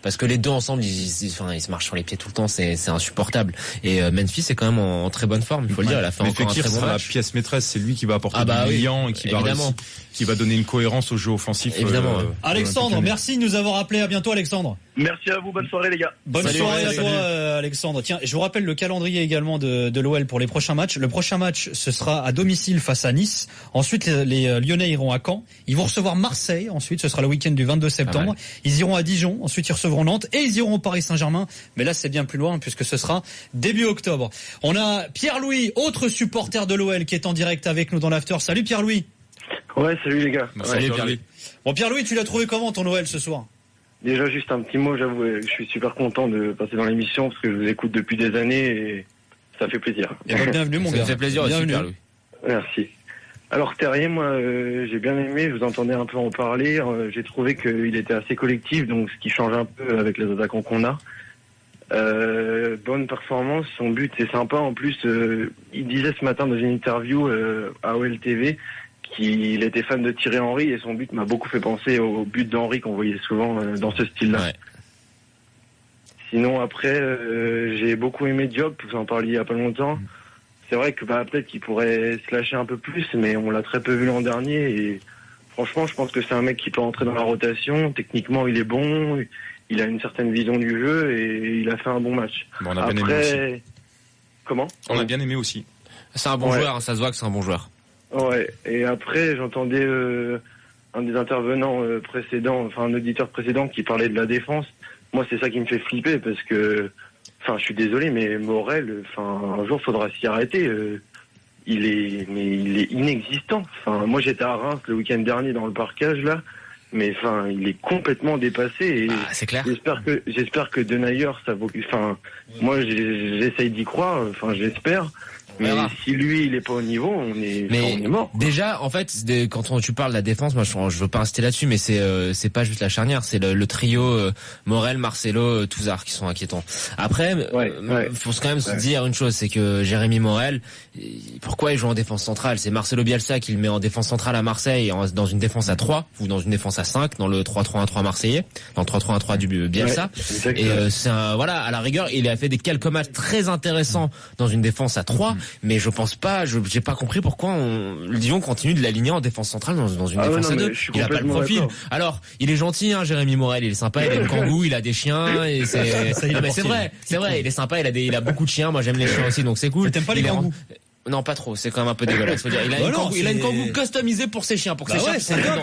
Parce que les deux ensemble, ils se marchent sur les pieds tout le temps, c'est insupportable. Et Memphis est quand même en très bonne forme, il faut le dire. Elle a fait encore un très bon match. La pièce maîtresse, c'est lui qui va apporter du brillant et qui va donner une cohérence au jeu offensif. Évidemment. Alexandre, merci de nous avoir appelé. À bientôt, Alexandre. Merci à vous, bonne soirée les gars. Bonne soirée à toi, Alexandre. Tiens, je vous rappelle le calendrier également de l'OL pour les prochains matchs. Le prochain match, ce sera à domicile face à Nice. Ensuite, les Lyonnais iront à Caen. Ils vont recevoir Marseille. Ensuite, ce sera le week-end du 22 septembre. Ils iront à Dijon. Ensuite, ils recevront Nantes et ils iront au Paris Saint-Germain. Mais là, c'est bien plus loin puisque ce sera début octobre. On a Pierre-Louis, autre supporter de l'OL, qui est en direct avec nous dans l'after. Salut Pierre-Louis. Ouais, salut les gars. Salut Pierre-Louis. Bon, Pierre-Louis, tu l'as trouvé comment ton OL ce soir? Déjà, juste un petit mot, j'avoue, je suis super content de passer dans l'émission parce que je vous écoute depuis des années et ça fait plaisir. Bienvenue, mon gars. Ça fait plaisir aussi, Pierre-Louis. Merci. Alors, Terrier, moi, j'ai bien aimé, je vous entendais un peu en parler. J'ai trouvé qu'il était assez collectif, donc ce qui change un peu avec les attaquants qu'on a. Bonne performance, son but c'est sympa. En plus, il disait ce matin dans une interview à OL TV qu'il était fan de Thierry Henry et son but m'a beaucoup fait penser au but d'Henry qu'on voyait souvent dans ce style-là. Ouais. Sinon après, j'ai beaucoup aimé Diop, vous en parliez il y a pas longtemps. C'est vrai que peut-être qu'il pourrait se lâcher un peu plus, mais on l'a très peu vu l'an dernier et franchement, je pense que c'est un mec qui peut entrer dans la rotation. Techniquement, il est bon. Il a une certaine vision du jeu et il a fait un bon match. Bon, on a bien aimé aussi. Comment ? On a bien aimé aussi. C'est un bon joueur, hein, ça se voit que c'est un bon joueur. Ouais, et après j'entendais un des intervenants précédents, enfin un auditeur précédent qui parlait de la défense. Moi c'est ça qui me fait flipper parce que, enfin je suis désolé mais Morel, enfin un jour faudra s'y arrêter. Il est inexistant. Enfin moi j'étais à Reims le week-end dernier dans le parcage là. Mais enfin, il est complètement dépassé et c'est clair. J'espère que Denayer, ça vaut. Enfin, moi, j'essaye d'y croire. Enfin, j'espère. Mais si lui, il est pas au niveau, on est mort. Déjà, en fait, quand tu parles de la défense, moi, je veux pas insister là-dessus, mais c'est pas juste la charnière, c'est le trio Morel, Marcelo, Touzard qui sont inquiétants. Après, faut quand même se dire une chose, c'est que Jérémy Morel, pourquoi il joue en défense centrale ? C'est Marcelo Bielsa qui le met en défense centrale à Marseille, dans une défense à 3 ou dans une défense à 5, dans le 3-3-1-3 marseillais, dans le 3-3-1-3 du Bielsa. Et c'est à la rigueur, il a fait quelques matchs très intéressants dans une défense à 3. Mais je pense pas, j'ai pas compris pourquoi Lyon continue de l'aligner en défense centrale dans une défense à 2. Il a pas le profil. D'accord. Alors, il est gentil, hein, Jérémy Morel, il est sympa, il a une kangou, il a des chiens, et c'est vrai, il est sympa, il a beaucoup de chiens, moi j'aime les chiens aussi, donc c'est cool. Mais t'aimes pas les kangous? Non, pas trop, c'est quand même un peu dégueulasse, faut dire. Il a une kangou customisée pour ses chiens, ses chiens.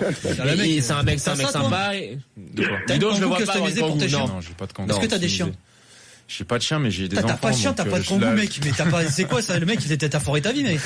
C'est un mec sympa. Ludo, je le vois pas customisé pour tes chiens. Non, j'ai pas de kangou. Est-ce que t'as des chiens? J'ai pas de chien, mais j'ai des enfants. T'as pas de chien, t'as pas de kangou, mec. Mais c'est quoi ça? Le mec, t'as foré ta vie, mec.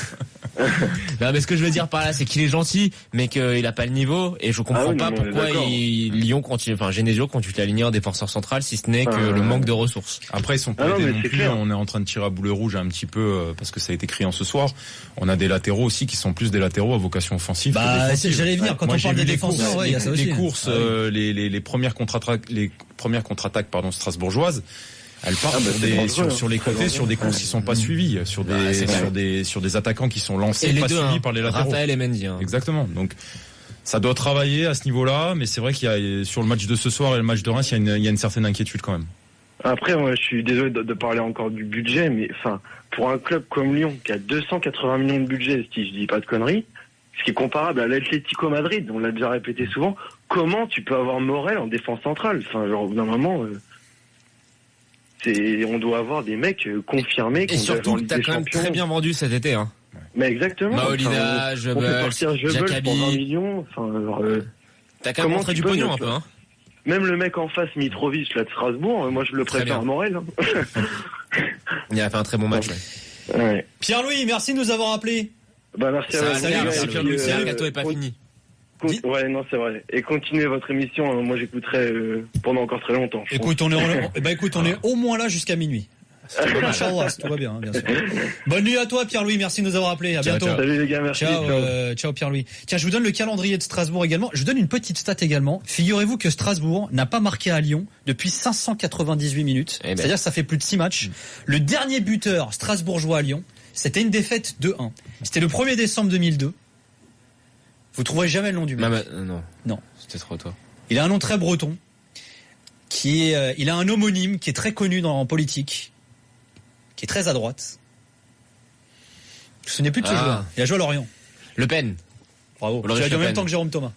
Non, mais ce que je veux dire par là, c'est qu'il est gentil, mais qu'il a pas le niveau. Et je comprends pas pourquoi Lyon continue, Genesio continue d'aligner en défenseur central, si ce n'est que le manque de ressources. Après, ils sont pas aidés non plus. On est en train de tirer à boulet rouge un petit peu, parce que ça a été criant ce soir. On a des latéraux aussi qui sont plus des latéraux à vocation offensive. J'allais venir quand on parle des défenseurs, il y a ça aussi. Les courses, les premières contre-attaques, strasbourgeoises. Elle part sur les côtés, sur des courses qui sont pas suivies, sur des attaquants qui sont lancés, pas suivis par les latéraux. Raphaël et Mendy. Exactement. Donc, ça doit travailler à ce niveau-là, mais c'est vrai qu'il y a, sur le match de ce soir et le match de Reims, il y a une certaine inquiétude quand même. Après, moi, je suis désolé de parler encore du budget, mais pour un club comme Lyon, qui a 280 millions de budget, si je dis pas de conneries, ce qui est comparable à l'Atlético Madrid, on l'a déjà répété souvent, comment tu peux avoir Morel en défense centrale? Au bout d'un moment, on doit avoir des mecs confirmés. Et surtout que t'as quand même très bien vendu cet été, hein. Mais exactement. Maolina, Jebel, Jacabi pour 20 millions. T'as quand même montré du pognon un peu, hein. Même le mec en face, Mitrovic, là de Strasbourg, moi je le préfère à Morel. Il a fait un très bon match. Ouais. Pierre-Louis, merci de nous avoir appelé. Merci à vous. Salut Pierre-Louis, le gâteau est pas fini. Ouais, non, c'est vrai. Et continuez votre émission. Moi, j'écouterai pendant encore très longtemps. Écoute, on est au moins là jusqu'à minuit. Inch'Allah, tout va bien, bien sûr. Bonne nuit à toi, Pierre-Louis. Merci de nous avoir appelés. À bientôt. Salut les gars, merci. Ciao, Pierre-Louis. Tiens, je vous donne le calendrier de Strasbourg également. Je vous donne une petite stat également. Figurez-vous que Strasbourg n'a pas marqué à Lyon depuis 598 minutes. C'est-à-dire que ça fait plus de 6 matchs. Le dernier buteur strasbourgeois à Lyon, c'était une défaite 2-1. C'était le 1er décembre 2002. Vous trouverez jamais le nom du mec. Non. C'était trop tôt. Il a un nom très breton. Il a un homonyme qui est très connu en politique, qui est très à droite. Ce n'est plus de ce joueur. Il a joué à Lorient. Le Pen. Bravo. Tu as dit en même temps que Jérôme Thomas.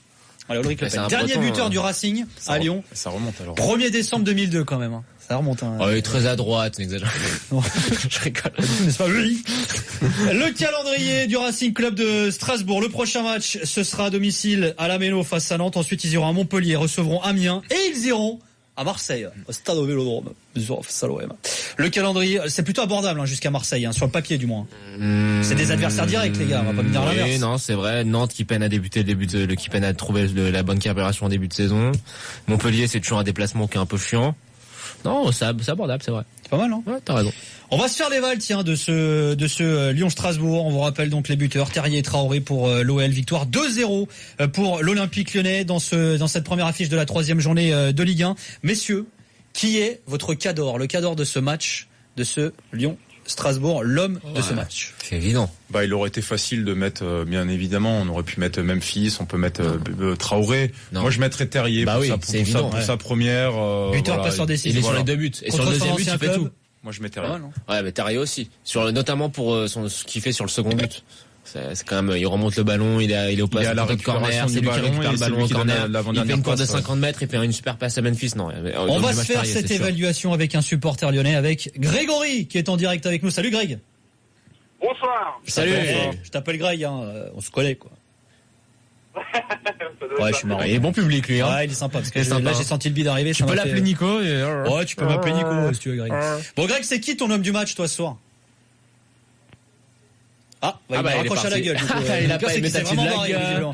Allez, Ulrich Le Pen. Dernier buteur du Racing à Lyon. Ça remonte alors. 1er décembre 2002 quand même. Ça remonte. Il est très à droite, n'exagère pas. Je rigole. N'est-ce pas joli? Le calendrier du Racing Club de Strasbourg. Le prochain match, ce sera à domicile à la Méno face à Nantes. Ensuite, ils iront à Montpellier, recevront Amiens et ils iront à Marseille, au stade au Vélodrome. Le calendrier, c'est plutôt abordable jusqu'à Marseille, sur le papier du moins. C'est des adversaires directs, les gars, on va pas me dire l'inverse. Oui, non, c'est vrai. Nantes qui peine à débuter qui peine à trouver la bonne carburation en début de saison. Montpellier, c'est toujours un déplacement qui est un peu chiant. Non, c'est abordable, c'est vrai. C'est pas mal, hein? Ouais, t'as raison. On va se faire les vals, de ce Lyon-Strasbourg. On vous rappelle donc les buteurs. Terrier et Traoré pour l'OL. Victoire 2-0 pour l'Olympique Lyonnais dans cette première affiche de la 3e journée de Ligue 1. Messieurs, qui est votre cador, le cador de ce match, de ce Lyon-Strasbourg, l'homme de ce match? C'est évident. Il aurait été facile de mettre, bien évidemment, on aurait pu mettre Memphis, on peut mettre Traoré. Non. Moi, je mettrais Terrier pour sa première. Buteur, passeur décisif. Il est sur les 2 buts. Et sur le deuxième but, il fait tout. Moi, je mets Terrier. Ouais, mais Terrier aussi. Notamment pour ce qu'il fait sur le second but. C'est quand même, il remonte le ballon, il est au poste de corner, c'est lui qui récupère le ballon au corner. Il fait une course de 50 mètres, il fait une super passe à Memphis. Non. On va se faire cette évaluation avec un supporter lyonnais, avec Grégory, qui est en direct avec nous. Salut Greg. Bonsoir. Salut. Je t'appelle Greg, on se connaît, quoi. Ouais, je suis marrant. Il est bon public, lui, Ouais, il est sympa, parce que là, j'ai senti le bide arriver. Tu peux l'appeler Nico. Ouais, tu peux m'appeler Nico, si tu veux, Greg. Bon, Greg, c'est qui ton homme du match, toi, ce soir? Il me raccroche à la gueule. Il a pas aimé ta petite blague.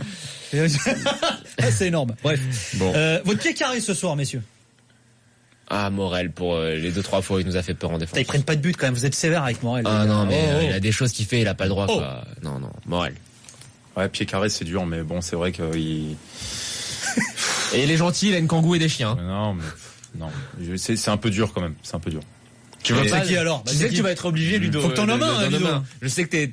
C'est énorme. Bref. Bon. Votre pied carré ce soir, messieurs. Morel, pour les 2-3 fois, il nous a fait peur en défense. Ils prennent pas de but quand même, vous êtes sévère avec Morel. Non, mais il a des choses qu'il fait, il a pas le droit, quoi. Non, Morel. Ouais, pied carré, c'est dur, mais bon, c'est vrai qu'il... Et il est gentil, il a une kangou et des chiens. Non, c'est un peu dur quand même, c'est un peu dur. Tu veux pas qui alors? Tu sais que tu vas être obligé, Ludo. Faut que t'en nommes un, Ludo. Je sais que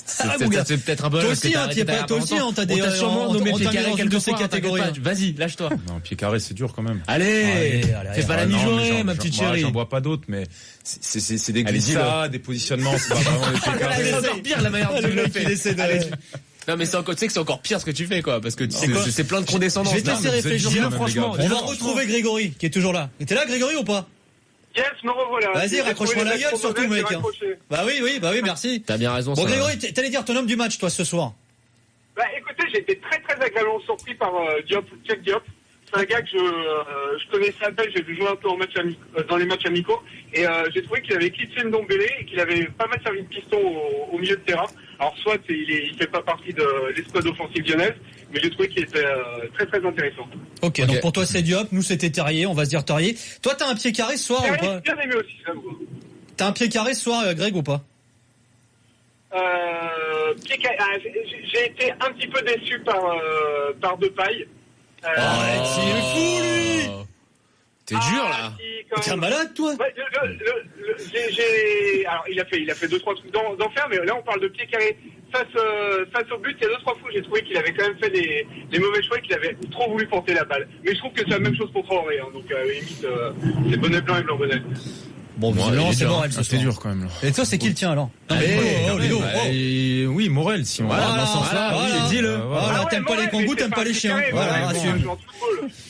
ça fait peut-être un peu. Toi aussi, t'as des sûrement nommé pied carré quelques de ces catégories. Vas-y, lâche-toi. Non, pied carré, c'est dur quand même. Allez, fais pas la mijaurée, ma petite chérie. J'en vois pas d'autres, mais c'est des glissades, des positionnements, c'est pas vraiment des pieds carrés. C'est encore pire la manière dont tu le fais. Non mais tu sais que c'est encore pire ce que tu fais, quoi, parce que c'est plein de condescendance. Je vais te laisser réfléchir, franchement. On va retrouver Grégory, qui est toujours là. T'es là, Grégory, ou pas? Yes, me revoilà. Vas-y, raccroche-moi la gueule surtout, mec. Bah oui, merci. T'as bien raison. Bon, Grégory, t'allais dire ton homme du match, toi, ce soir. Écoutez, j'ai été très très agréablement surpris par Cheikh Diop. C'est un gars que je connaissais à peine, j'ai vu jouer un peu dans les matchs amicaux, et j'ai trouvé qu'il avait éclipsé Ndombélé et qu'il avait pas mal servi de piston au milieu de terrain. Alors soit il fait pas partie de l'escouade offensive lyonnaise, mais j'ai trouvé qu'il était très très intéressant. Ok, donc pour toi c'est Diop, nous c'était Terrier, on va se dire Terrier. Toi t'as un pied carré ce soir ou pas? Bien aimé aussi, j'avoue. T'as un pied carré ce soir, Greg, ou pas? J'ai été un petit peu déçu par Depay. Arrête, il est fou lui! T'es dur là. T'es un malade toi? Ouais, alors il a fait 2-3 trucs d'enfer, mais là on parle de pied carré face au but. Il y a 2-3 fois j'ai trouvé qu'il avait quand même fait des mauvais choix et qu'il avait trop voulu porter la balle. Mais je trouve que c'est la même chose pour Traoré, donc limite c'est bonnet blanc et blanc bonnet. Bon, c'est Morel, c'est dur quand même là. Et toi, c'est qui le tien alors? Oui, Morel, si on va dans ce sens-là. Dis-le. Voilà, t'aimes pas les kangous, t'aimes pas les chiens. Voilà, assume.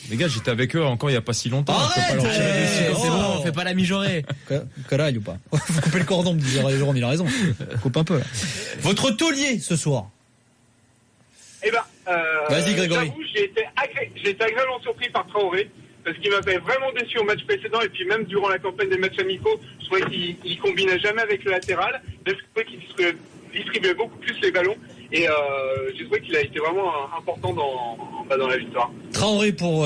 Les gars, j'étais avec eux encore il y a pas si longtemps. Arrête, c'est bon, fais pas la mijaurée. Caraille ou pas? Faut couper le cordon, me disait Jérôme, il a raison. Coupe un peu. Votre taulier ce soir? Vas-y, Grégory. J'ai été agréablement surpris par Traoré, parce qu'il m'avait vraiment déçu au match précédent, et puis même durant la campagne des matchs amicaux, je trouvais qu'il combinait jamais avec le latéral, je trouvais qu'il distribuait beaucoup plus les ballons, et j'ai trouvé qu'il a été vraiment important dans la victoire. Traoré pour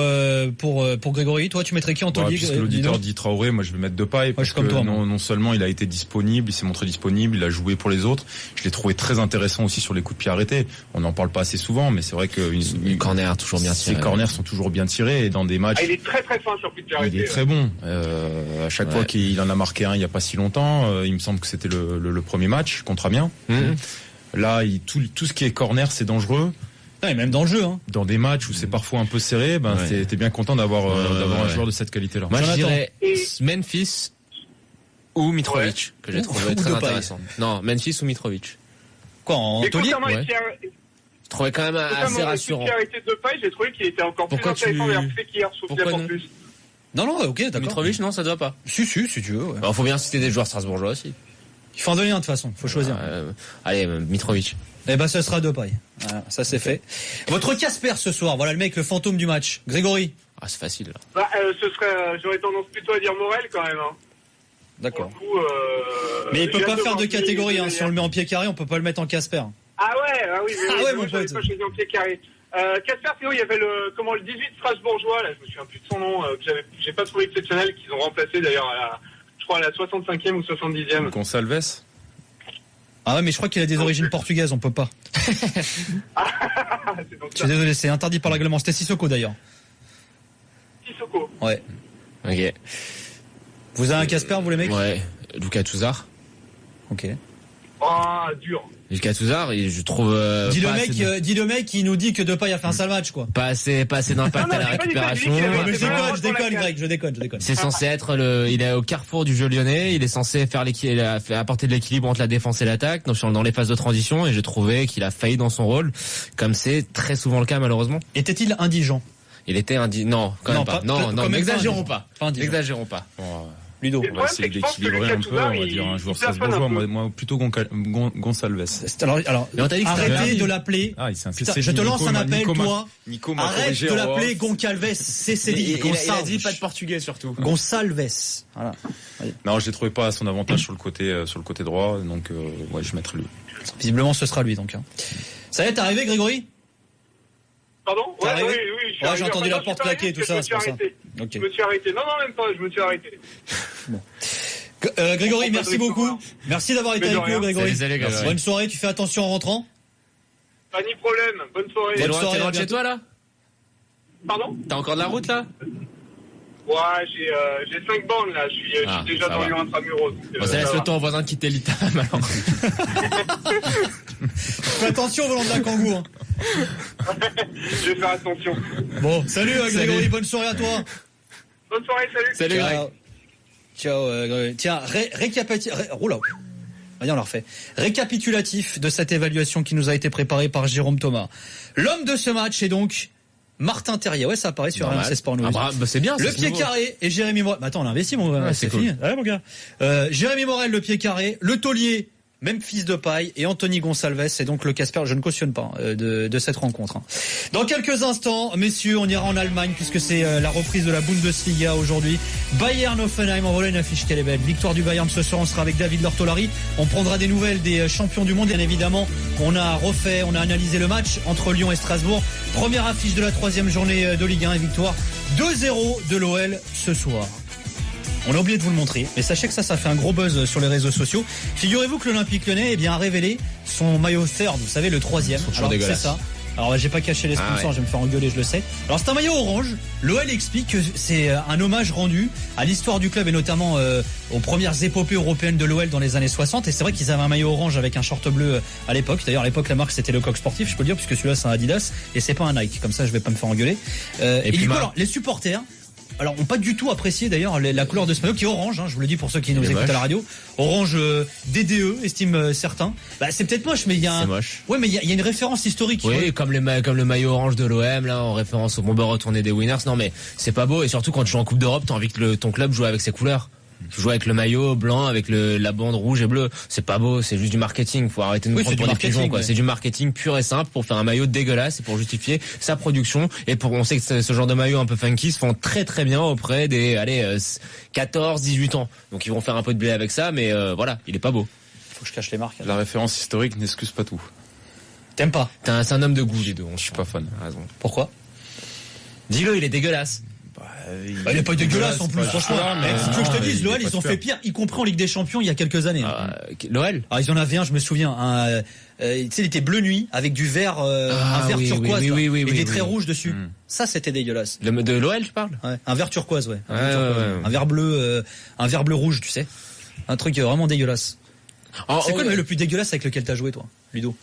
Grégory. Toi, tu mettrais qui en taulier? Puisque l'auditeur dit Traoré, moi je vais mettre Depay, parce que non seulement il a été disponible, il s'est montré disponible, il a joué pour les autres. Je l'ai trouvé très intéressant aussi sur les coups de pied arrêtés. On n'en parle pas assez souvent, mais c'est vrai que les corners toujours bien tirés. Ces corners sont toujours bien tirés, et dans des matchs. Il est très très fin sur coups de pied arrêtés. Il est très bon. À chaque fois qu'il en a marqué un il y a pas si longtemps, il me semble que c'était le premier match contre Amiens. Là, tout ce qui est corner, c'est dangereux. Et même dans le jeu, hein. Dans des matchs où c'est parfois un peu serré, t'es bien content d'avoir un joueur de cette qualité-là. Moi, je dirais Memphis ou Mitrovic, que j'ai trouvé très intéressant. Non, Memphis ou Mitrovic. Quoi, en taulier? Je trouvais quand même assez rassurant. J'ai trouvé qu'il était encore plus intéressant qu'hier, sauf qu'il apporte plus. Non, ok, d'accord. Mitrovic, non, ça doit pas. Si tu veux. Ouais. Faut bien citer des joueurs strasbourgeois aussi. Il faut en donner un de toute façon, faut choisir. Allez, Mitrovic. Ce sera Depay. Voilà, ça c'est fait. Votre Casper ce soir, voilà le mec, le fantôme du match. Grégory, Ah, c'est facile, là. Bah, j'aurais tendance plutôt à dire Morel quand même. Hein. D'accord. Pour le coup, Mais il peut pas faire de catégorie, hein. Si on le met en pied carré, on peut pas le mettre en Casper. Ah oui, mon pote. Pas choisi en pied carré. Casper, sinon il y avait le 18 Strasbourgeois, là, je me souviens plus de son nom, que j'ai pas trouvé exceptionnel, qu'ils ont remplacé d'ailleurs je crois à la 65e ou 70e. Gonçalves. Ah ouais, mais je crois qu'il a des origines portugaises, on peut pas. Je suis désolé, c'est interdit par le règlement. C'était Sissoko d'ailleurs. Sissoko. Ouais. Ok. Vous avez un Casper, vous les mecs? Ouais. Lucas Touzard. Ok. Ah, dur. Lucas Touzard, je trouve. Dis le mec qui nous dit que Depay a fait un sale match, quoi. Pas assez d'impact à la récupération. Je déconne, Greg, je déconne. C'est censé être il est au carrefour du jeu lyonnais, il est censé apporter de l'équilibre entre la défense et l'attaque, dans les phases de transition, et j'ai trouvé qu'il a failli dans son rôle, comme c'est très souvent le cas, malheureusement. Était-il indigent? Il était non, quand même pas. Non, n'exagérons pas. N'exagérons pas. Ludo. On va essayer d'équilibrer un peu, on va dire un joueur strasbourgeois, moi plutôt Gonçalves. Alors, arrêtez de l'appeler. Je te lance un appel, toi. Arrête de l'appeler Goncalves, c'est dit. Il a dit pas de portugais surtout. Gonçalves. Voilà. Non, je l'ai trouvé pas à son avantage sur le côté droit, donc ouais, je mettrai lui. Visiblement, ce sera lui donc. Ça y est, t'es arrivé, Grégory? Pardon? Oui. J'ai entendu la porte claquer, tout ça, c'est pour ça. Je me suis arrêté. Non, même pas, je me suis arrêté. Bon. Grégory, merci beaucoup. Merci d'avoir été avec nous, Grégory. Salut, Grégory. Bonne soirée, tu fais attention en rentrant. Pas ni problème, bonne soirée. T'es loin de chez toi, là? Pardon? T'as encore de la route, là? Ouais, j'ai 5 bornes, là. Je suis déjà dans Lyon intramuros. Bon, ça laisse le temps aux voisins de quitter l'Itam, alors. Fais attention au volant de la Kangoo, hein. Je vais faire attention. Bon, salut Grégory, bonne soirée à toi. Bonne soirée, salut. Salut, Greg. Ciao, Grégory. Tiens, on la refait. Récapitulatif de cette évaluation qui nous a été préparée par Jérôme Thomas. L'homme de ce match est donc Martin Terrier. Ouais, ça apparaît sur RMC Sport News. C'est bien. Le pied carré et Jérémy Morel. Attends, on a investi, c'est cool. fini. Ouais, mon gars. Jérémy Morel, le pied carré. Le taulier, même fils de paille, et Anthony Gonçalves, c'est donc le Casper, je ne cautionne pas de cette rencontre. Dans quelques instants, messieurs, on ira en Allemagne puisque c'est la reprise de la Bundesliga aujourd'hui. Bayern Hoffenheim, en voilà une affiche qu'elle est belle. Victoire du Bayern ce soir, on sera avec David Lortolari. On prendra des nouvelles des champions du monde. Bien évidemment, on a analysé le match entre Lyon et Strasbourg. Première affiche de la 3e journée de Ligue 1 et victoire 2-0 de l'OL ce soir. On a oublié de vous le montrer, mais sachez que ça fait un gros buzz sur les réseaux sociaux. Figurez-vous que l'Olympique Lyonnais a révélé son maillot third, vous savez, le 3e. Alors, c'est ça. Alors, j'ai pas caché les sponsors, je vais me faire engueuler, je le sais. Alors, c'est un maillot orange. L'OL explique que c'est un hommage rendu à l'histoire du club et notamment aux premières épopées européennes de l'OL dans les années 60. Et c'est vrai qu'ils avaient un maillot orange avec un short bleu à l'époque. D'ailleurs, à l'époque, la marque, c'était le Coq Sportif, je peux le dire, puisque celui-là, c'est un Adidas et c'est pas un Nike. Comme ça, je vais pas me faire engueuler. Et du coup, alors, les supporters, alors, on pas du tout apprécié d'ailleurs la couleur de ce maillot qui est orange, je vous le dis pour ceux qui nous écoutent à la radio. Orange DDE, estiment certains. Bah, c'est peut-être moche, mais il y a c'est moche. Ouais, mais il y a une référence historique. Oui, comme le maillot orange de l'OM, là, en référence au bomber retourné des Winners. Non, mais c'est pas beau. Et surtout, quand tu joues en Coupe d'Europe, t'as envie que ton club joue avec ses couleurs. Tu joues avec le maillot blanc, avec la bande rouge et bleue. C'est pas beau, c'est juste du marketing. Faut arrêter de nous prendre pour des pigeons, quoi. Ouais. C'est du marketing pur et simple pour faire un maillot dégueulasse et pour justifier sa production. Et on sait que ce genre de maillot un peu funky se font très très bien auprès des, 14, 18 ans. Donc ils vont faire un peu de blé avec ça, mais voilà, il est pas beau. Faut que je cache les marques. La référence historique n'excuse pas tout. T'aimes pas? C'est un homme de goût, les deux. Je suis pas fan. Raison. Pourquoi? Dis-le, il est dégueulasse. Il est pas dégueulasse en plus, franchement. Si tu veux que je te dise, l'OL, ils ont fait pire, y compris en Ligue des Champions il y a quelques années. L'OL? Ah, ils en avaient un, je me souviens, tu sais, il était bleu nuit, avec du vert, un vert turquoise, et des traits rouges dessus. Ça, c'était dégueulasse. De l'OL, je parle? Ouais, un vert turquoise, ouais. Un vert bleu rouge, tu sais. Un truc vraiment dégueulasse. C'est quoi le plus dégueulasse avec lequel t'as joué, toi, Ludo?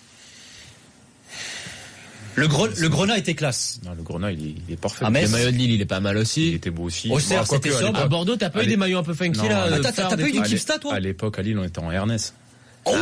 Le Grenat était classe. Non, le Grenat, il est parfait. Le maillot de Lille, il est pas mal aussi. Il était beau aussi. Au Cerf, c'était sobre. À Bordeaux, t'as pas eu des maillots un peu funky, là? T'as pas eu du Kipsta, toi? À l'époque, à Lille, on était en Ernest. Oh oui,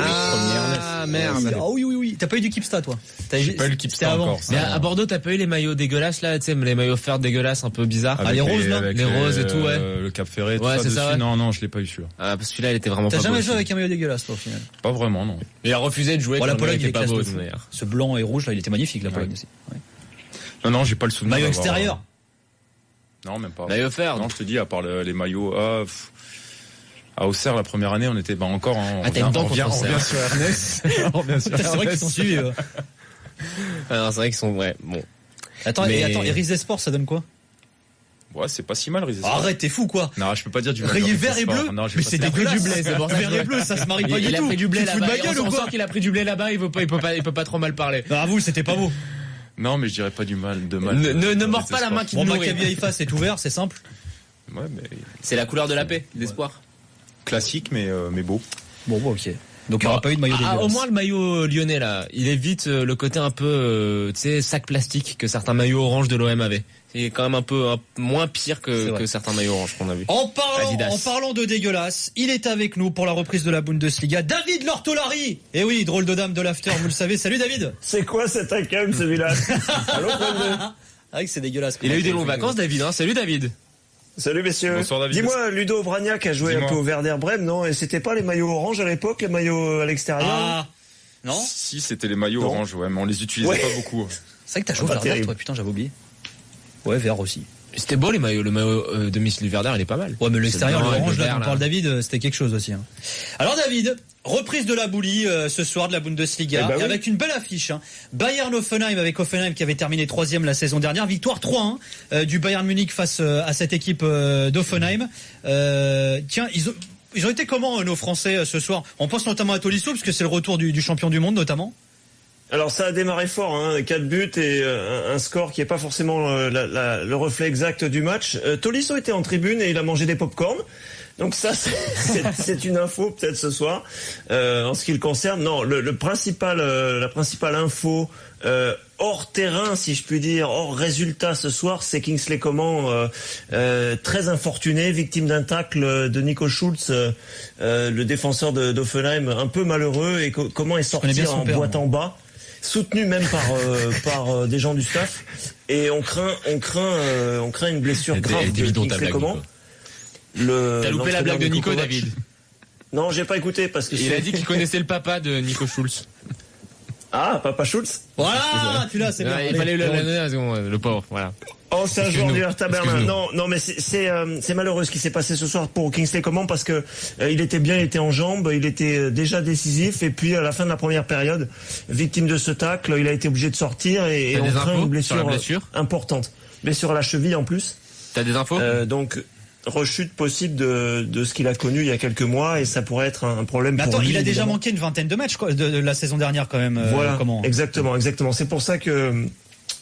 merde. Ah oui. T'as pas eu du Kipsta, toi? J'ai pas eu le Kipsta encore. Mais à Bordeaux, t'as pas eu les maillots dégueulasses, là, tu sais, les maillots ferts dégueulasses, un peu bizarres. Les roses, là? Les roses et tout, ouais. Le Cap Ferré, tout ouais, ça dessus. Ça, ouais. Non, je l'ai pas eu celui-là. Ah, parce que celui-là, il était vraiment pas beau. T'as jamais joué avec un maillot dégueulasse, toi, au final? Pas vraiment, non. Il a refusé de jouer la Pologne, il était pas beau, d'ailleurs. Ce blanc et rouge, là, il était magnifique, la Pologne aussi. Non, j'ai pas le souvenir. Maillot extérieur? Non, même pas. Maillot offert. Non, je te dis, à part les maillots. À Auxerre, la première année, on était encore. On revient sur Ernest. C'est vrai qu'ils sont suivis. Alors, c'est vrai qu'ils sont bon. Attends, et Rizet Sport, ça donne quoi? Ouais, c'est pas si mal, Rizet Sport. Arrête, t'es fou, quoi. Non, je peux pas dire du mal. Rayé vert et bleu. Non, mais c'est dégueulasse. Du blé, c'est bon. Vert et bleu, ça se marie pas du tout. Il a pris du blé là-bas. On sent qu'il a pris du blé là-bas. Il peut pas trop mal parler. À vous, c'était pas beau. Non, mais je dirais pas du mal. Ne mords pas la main qui te nourrit. Maccabi Haïfa, c'est ouvert, c'est simple. Ouais, mais. C'est la couleur de la paix, l'espoir. Classique, mais beau. Bon, ok. Donc il n'y aura pas eu de maillot dégueulasse. Au moins le maillot lyonnais là, il évite le côté un peu sac plastique que certains maillots orange de l'OM avaient. C'est quand même un peu moins pire que certains maillots orange qu'on a vu. En parlant de dégueulasse, il est avec nous pour la reprise de la Bundesliga, David Lortolari. Eh oui, drôle de dame de l'after, vous le savez. Salut David. C'est quoi cet accueil celui-là? Allô, que c'est dégueulasse. Il a eu des longues vacances David, hein. Salut David. Salut messieurs. Bonsoir David. Dis-moi, Ludo Bragnac a joué un peu au Werder Bremen, non? Et c'était pas les maillots orange à l'époque, les maillots à l'extérieur? Ah, non? Si, c'était les maillots orange, ouais, mais on les utilisait pas beaucoup. C'est vrai que t'as joué au Werder, toi, putain, j'avais oublié. Ouais, vert aussi. C'était beau les maillots, le maillot de Miss Werder, il est pas mal. Ouais, mais l'extérieur, l'orange, là, on parle David, c'était quelque chose aussi. Hein. Alors David, reprise de la boulie ce soir de la Bundesliga, et avec une belle affiche. Hein. Bayern Offenheim, avec Offenheim qui avait terminé 3e la saison dernière, victoire 3-1 du Bayern Munich face à cette équipe d'Offenheim. Tiens, ils ont été comment nos Français ce soir? On pense notamment à Tolisso, parce que c'est le retour du champion du monde notamment. Alors ça a démarré fort, hein, 4 buts et un score qui est pas forcément le reflet exact du match. Tolisso était en tribune et il a mangé des pop-corn. Donc ça, c'est une info peut-être ce soir. En ce qui le concerne, non, la principale info hors terrain, si je puis dire, hors résultat ce soir, c'est Kingsley Coman très infortuné, victime d'un tacle de Nico Schulz, le défenseur d'Offenheim, un peu malheureux, et Coman est sorti en boîte en bas, soutenu même par des gens du staff, et on craint une blessure grave de Kingsley Coman. T'as loupé la blague de Nico, David. Non, j'ai pas écouté parce que il a dit qu'il connaissait le papa de Nico Schulz. Ah, Papa Schulz. Voilà, tu l'as, c'est bien. Il fallait le pauvre, voilà. Oh, c'est un joueur du Hertha Berlin. Non, mais c'est malheureux ce qui s'est passé ce soir pour Kingsley Coman parce que il était en jambes, il était déjà décisif, et puis à la fin de la première période, victime de ce tacle, il a été obligé de sortir et on craint une blessure importante. Blessure à la cheville en plus. T'as des infos? Donc rechute possible de ce qu'il a connu il y a quelques mois, et ça pourrait être un problème pour lui. Il a déjà manqué une vingtaine de matchs de la saison dernière quand même. Voilà, exactement. C'est pour ça que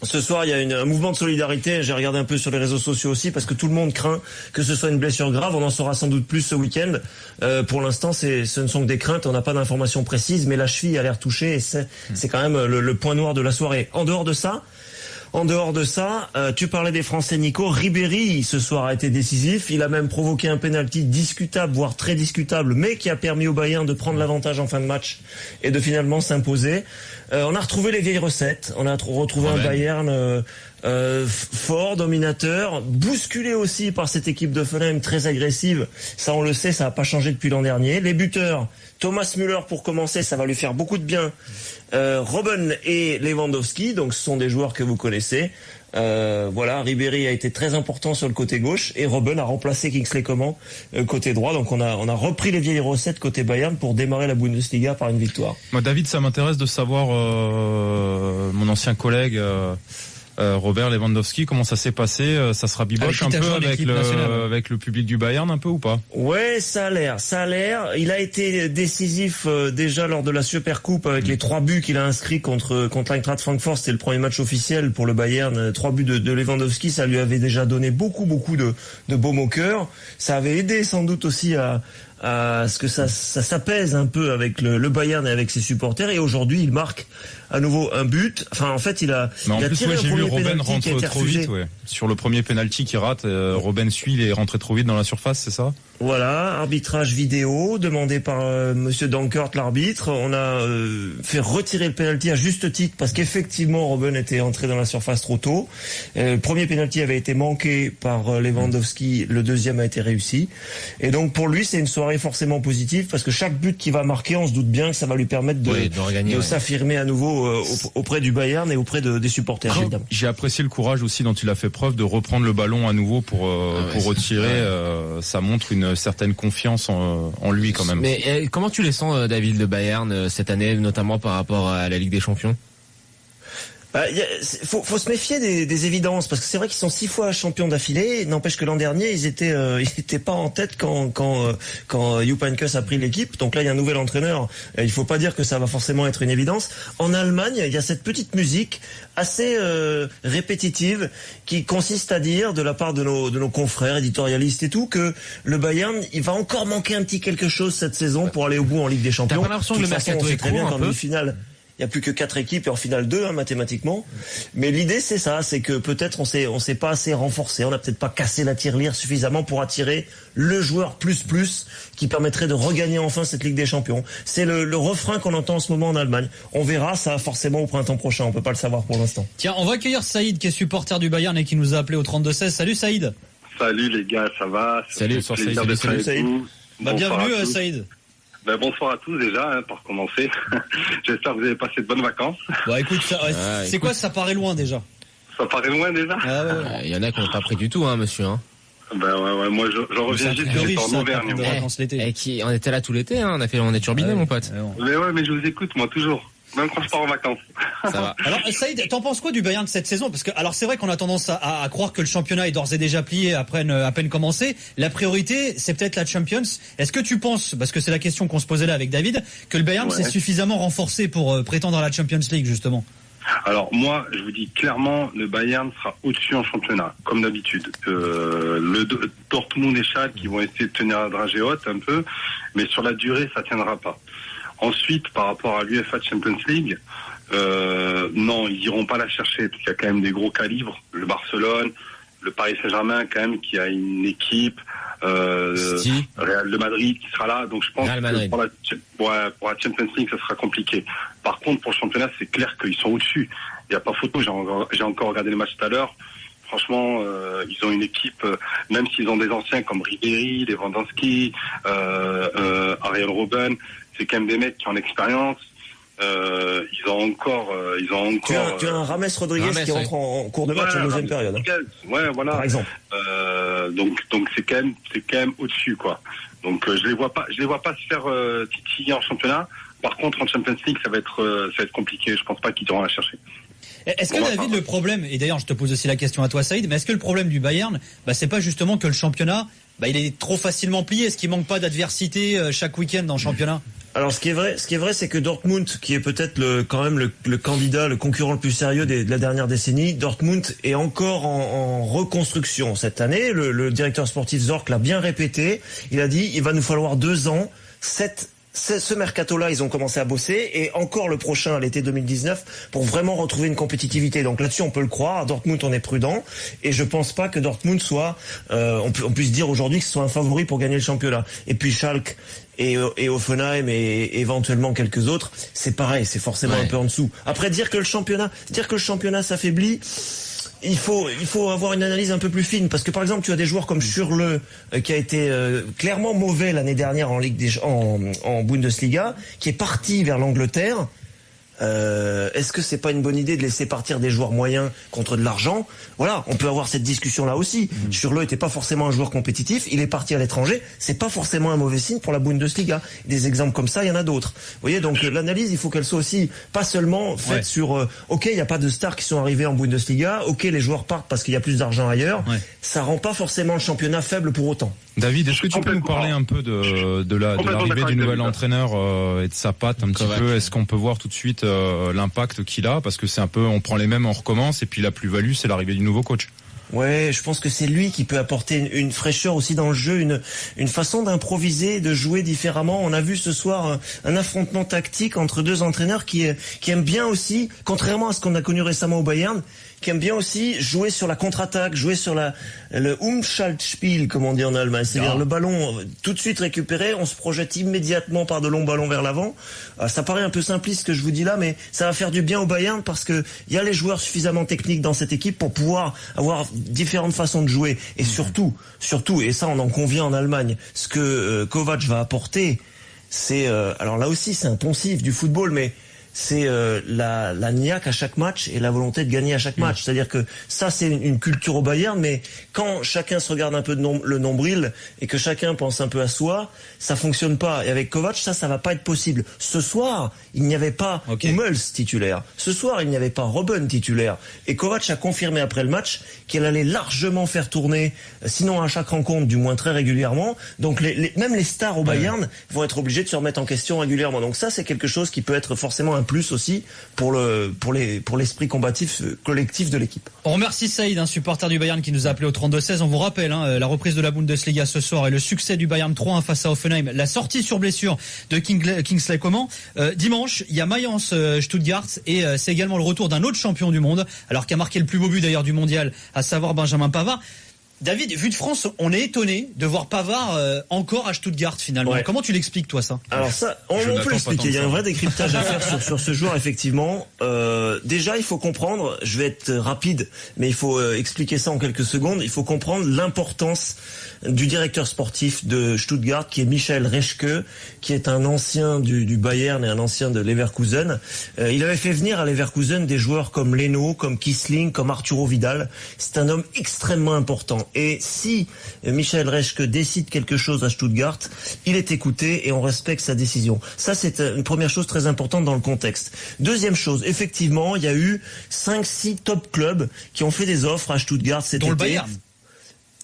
ce soir, il y a un mouvement de solidarité. J'ai regardé un peu sur les réseaux sociaux aussi, parce que tout le monde craint que ce soit une blessure grave. On en saura sans doute plus ce week-end. Pour l'instant, ce ne sont que des craintes. On n'a pas d'informations précises, mais la cheville a l'air touchée, et c'est quand même le point noir de la soirée. En dehors de ça, tu parlais des Français, Nico. Ribéry, ce soir, a été décisif. Il a même provoqué un penalty discutable, voire très discutable, mais qui a permis au Bayern de prendre l'avantage en fin de match et de finalement s'imposer. On a retrouvé les vieilles recettes. On a retrouvé un Bayern fort, dominateur, bousculé aussi par cette équipe d'Offenheim très agressive. Ça, on le sait, ça n'a pas changé depuis l'an dernier. Les buteurs, Thomas Müller pour commencer, ça va lui faire beaucoup de bien. Robben et Lewandowski, donc ce sont des joueurs que vous connaissez. Ribéry a été très important sur le côté gauche, et Robben a remplacé Kingsley Coman côté droit. Donc on a repris les vieilles recettes côté Bayern pour démarrer la Bundesliga par une victoire. Moi, David, ça m'intéresse de savoir mon ancien collègue Robert Lewandowski, comment ça s'est passé? Ça sera biboche un peu avec le public du Bayern un peu ou pas? Ouais, ça a l'air. Il a été décisif déjà lors de la Supercoupe avec les 3 buts qu'il a inscrits contre l'Eintracht Francfort. C'était le premier match officiel pour le Bayern. 3 buts de Lewandowski, ça lui avait déjà donné beaucoup de baume au cœur. Ça avait aidé sans doute aussi à ce que ça s'apaise un peu avec le Bayern et avec ses supporters. Et aujourd'hui, il marque à nouveau un but. Enfin, en fait, il a tiré un premier Robben penalty qui a été trop refusé. vite, ouais. Sur le premier penalty qu'il rate, Robben suit, il est rentré trop vite dans la surface, c'est ça? Voilà, arbitrage vidéo demandé par Monsieur Dankert, l'arbitre. On a fait retirer le penalty à juste titre parce qu'effectivement Robben était entré dans la surface trop tôt. Le premier penalty avait été manqué par Lewandowski, le deuxième a été réussi. Et donc pour lui, c'est une soirée paraît forcément positif parce que chaque but qu'il va marquer, on se doute bien que ça va lui permettre de s'affirmer à nouveau auprès du Bayern et auprès des supporters. Évidemment. J'ai apprécié le courage aussi dont il a fait preuve de reprendre le ballon à nouveau pour retirer. Ça montre une certaine confiance en lui quand même. Mais comment tu les sens, David, le Bayern cette année, notamment par rapport à la Ligue des Champions? Faut se méfier des évidences parce que c'est vrai qu'ils sont 6 fois champions d'affilée. N'empêche que l'an dernier ils étaient pas en tête quand Jupp Heynckes a pris l'équipe. Donc là il y a un nouvel entraîneur. Il faut pas dire que ça va forcément être une évidence. En Allemagne il y a cette petite musique assez répétitive qui consiste à dire de la part de nos confrères éditorialistes et tout que le Bayern il va encore manquer un petit quelque chose cette saison pour aller au bout en Ligue des Champions. T'as pas l'impression que le mercato est très bien court qu'en demi-finale. Il y a plus que 4 équipes et en finale 2 mathématiquement. Mais l'idée c'est ça, c'est que peut-être on s'est pas assez renforcé, on n'a peut-être pas cassé la tirelire suffisamment pour attirer le joueur plus qui permettrait de regagner enfin cette Ligue des Champions. C'est le refrain qu'on entend en ce moment en Allemagne. On verra ça forcément au printemps prochain, on peut pas le savoir pour l'instant. Tiens, on va accueillir Saïd qui est supporter du Bayern et qui nous a appelé au 32-16. Salut Saïd. Salut les gars, ça va? Salut Saïd. Bienvenue Saïd. Bonsoir à tous déjà, pour commencer. J'espère que vous avez passé de bonnes vacances. Écoute, c'est quoi, ça paraît loin déjà? Ça paraît loin déjà? Il y en a qui n'ont pas pris du tout, monsieur. Moi je reviens juste en Auvergne. On était là tout l'été, on est turbiné, mon pote. Mais je vous écoute, moi, toujours. Même quand je pars en vacances. Ça va. Alors, Saïd, t'en penses quoi du Bayern de cette saison? Parce que, alors, c'est vrai qu'on a tendance à croire que le championnat est d'ores et déjà plié à peine commencé. La priorité, c'est peut-être la Champions. Est-ce que tu penses, parce que c'est la question qu'on se posait là avec David, que le Bayern s'est suffisamment renforcé pour prétendre à la Champions League, justement? Alors, moi, je vous dis clairement, le Bayern sera au-dessus en championnat, comme d'habitude. Le Dortmund et Schalke, qui vont essayer de tenir la dragée haute un peu, mais sur la durée, ça tiendra pas. Ensuite, par rapport à l'UEFA Champions League, non, ils iront pas la chercher, parce qu'il y a quand même des gros calibres. Le Barcelone, le Paris Saint-Germain, quand même, qui a une équipe, Real de Madrid qui sera là. Donc je pense que pour la Champions League, ça sera compliqué. Par contre, pour le championnat, c'est clair qu'ils sont au-dessus. Il n'y a pas photo. J'ai encore regardé le match tout à l'heure. Franchement, ils ont une équipe, même s'ils ont des anciens comme Ribéry, Lewandowski, Ariel Robben, c'est quand même des mecs qui ont l'expérience. Ils ont encore. Tu as un James Rodriguez qui rentre en cours de match en deuxième période. Ouais, voilà. Par exemple. Donc c'est quand même au-dessus, quoi. Donc je les vois pas se faire titiller en championnat. Par contre, en Champions League, ça va être compliqué. Je pense pas qu'ils iront la chercher. Est-ce que David, le problème, et d'ailleurs je te pose aussi la question à toi Saïd, mais est-ce que le problème du Bayern, c'est pas justement que le championnat, il est trop facilement plié? Est-ce qu'il manque pas d'adversité chaque week-end dans le championnat? Alors ce qui est vrai, c'est que Dortmund, qui est peut-être quand même le candidat, le concurrent le plus sérieux de la dernière décennie, Dortmund est encore en reconstruction cette année. Le directeur sportif Zorc l'a bien répété. Il a dit, il va nous falloir 2 ans. Ce mercato-là, ils ont commencé à bosser, et encore le prochain à l'été 2019 pour vraiment retrouver une compétitivité. Donc là-dessus, on peut le croire. À Dortmund, on est prudent, et je pense pas que Dortmund soit, on puisse dire aujourd'hui que ce soit un favori pour gagner le championnat. Et puis Schalke et Hoffenheim et éventuellement quelques autres, c'est pareil, c'est forcément un peu en dessous. Après, dire que le championnat s'affaiblit, il faut avoir une analyse un peu plus fine, parce que par exemple tu as des joueurs comme Schürrle qui a été clairement mauvais l'année dernière en Bundesliga, qui est parti vers l'Angleterre. Est-ce que c'est pas une bonne idée de laisser partir des joueurs moyens contre de l'argent? Voilà, on peut avoir cette discussion là aussi. Schürrle était pas forcément un joueur compétitif, il est parti à l'étranger, c'est pas forcément un mauvais signe pour la Bundesliga. Des exemples comme ça, il y en a d'autres. Vous voyez, donc l'analyse, il faut qu'elle soit aussi pas seulement faite sur OK, il y a pas de stars qui sont arrivés en Bundesliga, OK, les joueurs partent parce qu'il y a plus d'argent ailleurs. Ça rend pas forcément le championnat faible pour autant. David, est-ce que tu peux nous parler un peu de l'arrivée du nouvel entraîneur et de sa patte un petit peu? Est-ce qu'on peut voir tout de suite l'impact qu'il a? Parce que c'est un peu, on prend les mêmes, on recommence, et puis la plus-value, c'est l'arrivée du nouveau coach. Ouais, je pense que c'est lui qui peut apporter une fraîcheur aussi dans le jeu, une façon d'improviser, de jouer différemment. On a vu ce soir un affrontement tactique entre 2 entraîneurs qui aiment bien aussi, contrairement à ce qu'on a connu récemment au Bayern, qui aime bien aussi jouer sur la contre-attaque, jouer sur le Umschaltspiel, comme on dit en Allemagne, c'est-à-dire le ballon tout de suite récupéré, on se projette immédiatement par de longs ballons vers l'avant. Ça paraît un peu simpliste ce que je vous dis là, mais ça va faire du bien au Bayern parce que il y a les joueurs suffisamment techniques dans cette équipe pour pouvoir avoir différentes façons de jouer. Et surtout, et ça on en convient en Allemagne, ce que Kovac va apporter, c'est alors là aussi c'est un poncif du football, mais c'est la niaque à chaque match et la volonté de gagner à chaque match. C'est-à-dire que ça, c'est une culture au Bayern, mais quand chacun se regarde un peu le nombril et que chacun pense un peu à soi, ça fonctionne pas. Et avec Kovac, ça va pas être possible. Ce soir, il n'y avait pas Hummels titulaire. Ce soir, il n'y avait pas Robben titulaire. Et Kovac a confirmé après le match qu'il allait largement faire tourner, sinon à chaque rencontre, du moins très régulièrement. Donc même les stars au Bayern vont être obligés de se remettre en question régulièrement. Donc ça, c'est quelque chose qui peut être forcément un plus aussi pour l'esprit combatif collectif de l'équipe. On remercie Saïd, un supporter du Bayern qui nous a appelé au 32-16. On vous rappelle la reprise de la Bundesliga ce soir et le succès du Bayern 3-1 face à Hoffenheim, la sortie sur blessure de Kingsley Coman. Dimanche, il y a Mayence Stuttgart et c'est également le retour d'un autre champion du monde, alors qui a marqué le plus beau but d'ailleurs du mondial, à savoir Benjamin Pavard. David, vu de France, on est étonné de voir Pavard encore à Stuttgart finalement. Ouais. Comment tu l'expliques toi ça ? Alors ça, on peut l'expliquer. Il y a un vrai décryptage à faire sur ce joueur effectivement. Déjà, il faut comprendre. Je vais être rapide, mais il faut expliquer ça en quelques secondes. Il faut comprendre l'importance du directeur sportif de Stuttgart, qui est Michael Reschke, qui est un ancien du Bayern et un ancien de Leverkusen. Il avait fait venir à Leverkusen des joueurs comme Leno, comme Kiesling, comme Arturo Vidal. C'est un homme extrêmement important. Et si Michael Reschke décide quelque chose à Stuttgart, il est écouté et on respecte sa décision. Ça, c'est une première chose très importante dans le contexte. Deuxième chose, effectivement, il y a eu 5-6 top clubs qui ont fait des offres à Stuttgart cet été. Dont le Bayern.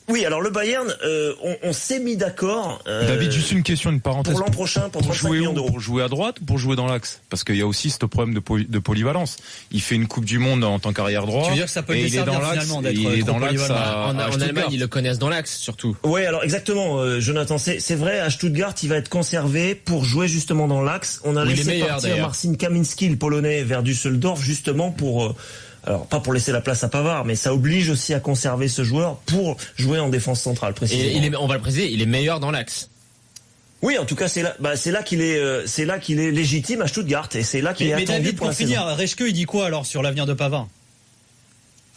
Oui, alors le Bayern, on s'est mis d'accord. David, juste une question, une parenthèse. Pour l'an prochain, pour 35 millions d'euros. Pour jouer à droite ou pour jouer dans l'axe ? Parce qu'il y a aussi ce problème de polyvalence. Il fait une Coupe du Monde en tant qu'arrière droit. Tu veux dire que ça peut le desservir finalement d'être il est dans l'axe en Allemagne, ils le connaissent dans l'axe surtout. Oui, alors exactement, Jonathan, c'est vrai, à Stuttgart, il va être conservé pour jouer justement dans l'axe. On a laissé partir Marcin Kaminski, le Polonais, vers Düsseldorf, justement pour... Alors, pas pour laisser la place à Pavard, mais ça oblige aussi à conserver ce joueur pour jouer en défense centrale, précisément. Et on va le préciser, il est meilleur dans l'axe. Oui, en tout cas, c'est là qu'il est légitime à Stuttgart, et c'est là qu'il est attendu David, pour finir, Reschke, il dit quoi alors sur l'avenir de Pavard ?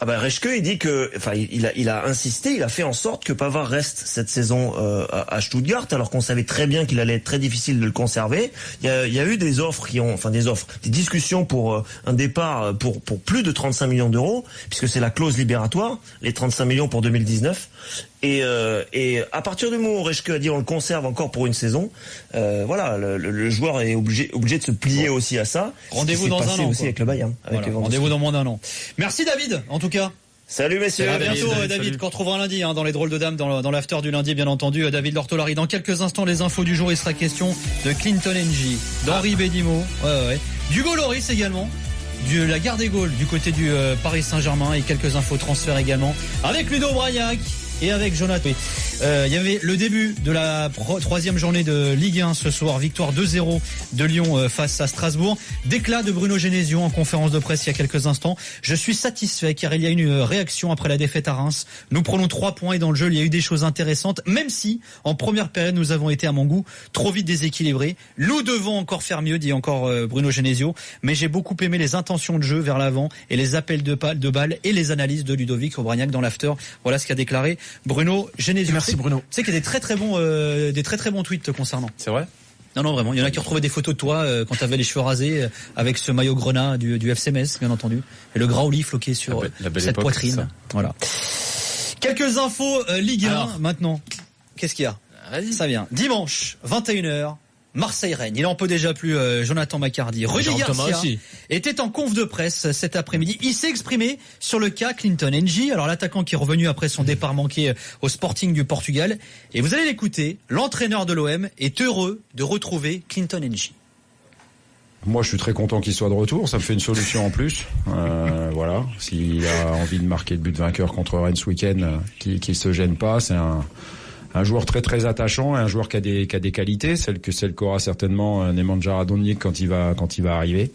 Ah ben Reschke, il dit que, enfin, il a insisté, il a fait en sorte que Pavard reste cette saison à Stuttgart, alors qu'on savait très bien qu'il allait être très difficile de le conserver. Il y a eu des offres des discussions pour un départ pour plus de 35 millions d'euros, puisque c'est la clause libératoire, les 35 millions pour 2019. Et à partir du moment où Reschke a dit on le conserve encore pour une saison, voilà, le joueur est obligé de se plier aussi à ça. Rendez-vous dans un an aussi avec le Bayern. Rendez-vous dans moins d'un an. Merci David, en tout cas. Salut messieurs. À bientôt David, qu'on retrouvera lundi dans les drôles de dames, dans l'after du lundi bien entendu. David Lortolari. Dans quelques instants, les infos du jour, il sera question de Clinton NG, d'Henri Bédimo, d'Hugo Lloris également, de la Gare des Gaules du côté du Paris Saint-Germain et quelques infos transferts également avec Ludo Braillac et avec Jonathan. Il y avait le début de la troisième journée de Ligue 1 ce soir. Victoire 2-0 de Lyon face à Strasbourg. Déclat de Bruno Genesio en conférence de presse il y a quelques instants. Je suis satisfait car il y a une réaction après la défaite à Reims. Nous prenons 3 points et dans le jeu il y a eu des choses intéressantes. Même si en première période nous avons été à mon goût trop vite déséquilibrés. Nous devons encore faire mieux, dit encore Bruno Genesio. Mais j'ai beaucoup aimé les intentions de jeu vers l'avant et les appels de balles et les analyses de Ludovic Obraniak dans l'after. Voilà ce qu'a déclaré Bruno Genesio. Merci Bruno. Tu sais qu'il y a des très très bons tweets te concernant. C'est vrai ? Non, vraiment. Il y en a qui ont retrouvé des photos de toi quand tu avais les cheveux rasés, avec ce maillot grenat du FC Metz, bien entendu. Et le graouli floqué sur cette poitrine. Ça. Voilà. Quelques infos Ligue 1 maintenant. Qu'est-ce qu'il y a ? Vas-y. Ça vient. Dimanche, 21h. Marseille-Rennes, il en peut déjà plus Jonathan Macardy. Rudy Garcia était en conf de presse cet après-midi. Il s'est exprimé sur le cas Clinton NG. Alors l'attaquant qui est revenu après son départ manqué au Sporting du Portugal. Et vous allez l'écouter, l'entraîneur de l'OM est heureux de retrouver Clinton NG. Moi, je suis très content qu'il soit de retour. Ça me fait une solution en plus. Voilà. S'il a envie de marquer le but vainqueur contre Rennes ce week-end, qu'il se gêne pas. C'est un joueur très très attachant et un joueur qui a des qualités, celle qu'aura certainement Nemanja Radonjic quand il va arriver.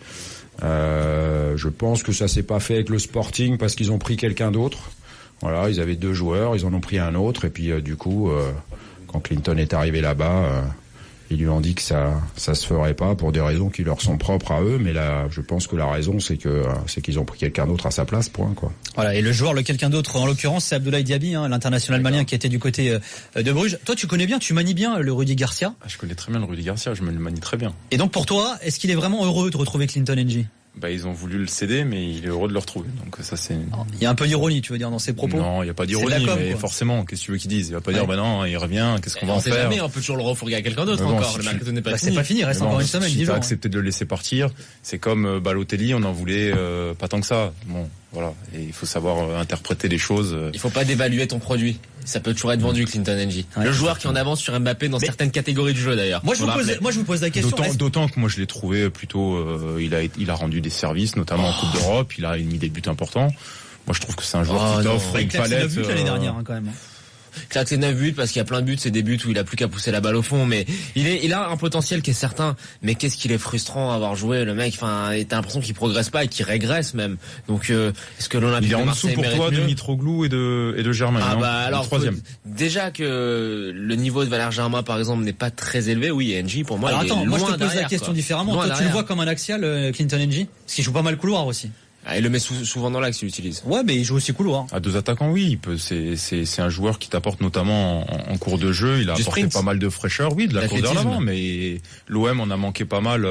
Je pense que ça s'est pas fait avec le Sporting parce qu'ils ont pris quelqu'un d'autre. Voilà, ils avaient 2 joueurs, ils en ont pris un autre et puis du coup, quand Clinton est arrivé là-bas, ils lui ont dit que ça se ferait pas pour des raisons qui leur sont propres à eux. Mais là, je pense que la raison, c'est qu'ils ont pris quelqu'un d'autre à sa place, point, quoi. Voilà, et le joueur, le quelqu'un d'autre, en l'occurrence, c'est Abdoulaye Diaby, l'international malien qui était du côté de Bruges. Toi, tu connais bien, tu manies bien le Rudy Garcia. Je connais très bien le Rudy Garcia, je me le manie très bien. Et donc pour toi, est-ce qu'il est vraiment heureux de retrouver Clinton Ng? Ils ont voulu le céder, mais il est heureux de le retrouver. Donc ça, c'est. Il y a un peu d'ironie, tu veux dire, dans ses propos? Non, il n'y a pas d'ironie, mais forcément, qu'est-ce que tu veux qu'ils disent? Il va pas dire, non, il revient, qu'est-ce qu'on va en faire? Jamais, on peut toujours le refourguer à quelqu'un d'autre encore. Le mercato n'est pas fini. C'est pas fini, il reste encore une semaine. Si t'as accepté de le laisser partir, c'est comme Balotelli, on en voulait pas tant que ça. Bon, voilà. Et il faut savoir interpréter les choses. Il faut pas dévaluer ton produit. Ça peut toujours être vendu, Clinton Ng. Le joueur qui en avance sur Mbappé dans certaines catégories de jeu, d'ailleurs. Moi, je vous pose la question. D'autant que moi, je l'ai trouvé plutôt, il a rendu des services, notamment en Coupe d'Europe. Il a mis des buts importants. Moi, je trouve que c'est un joueur qui t'offre une palette. Il a l'année dernière, quand même. Claque ses 9 buts parce qu'il y a plein de buts, c'est des buts où il a plus qu'à pousser la balle au fond, mais il a un potentiel qui est certain, mais qu'est-ce qu'il est frustrant à avoir joué, le mec, t'as l'impression qu'il progresse pas et qu'il régresse même. Donc, est-ce que l'Olympique de Marseille mérite mieux? Il est en dessous pour toi de Mitroglou et de Germain. Alors, troisième. Déjà que le niveau de Valère Germain, par exemple, n'est pas très élevé, oui, Ng, pour moi, alors, il est loin moi, je te pose derrière, la question différemment. Loin toi, derrière. Tu le vois comme un axial, Clinton Ng? Parce qu'il joue pas mal couloir aussi. Il le met souvent dans l'axe, il l'utilise. Ouais, mais il joue aussi couloir. À 2 attaquants, oui, c'est un joueur qui t'apporte notamment en cours de jeu. Il a apporté pas mal de fraîcheur, oui, de la course vers l'avant. Mais l'OM en a manqué pas mal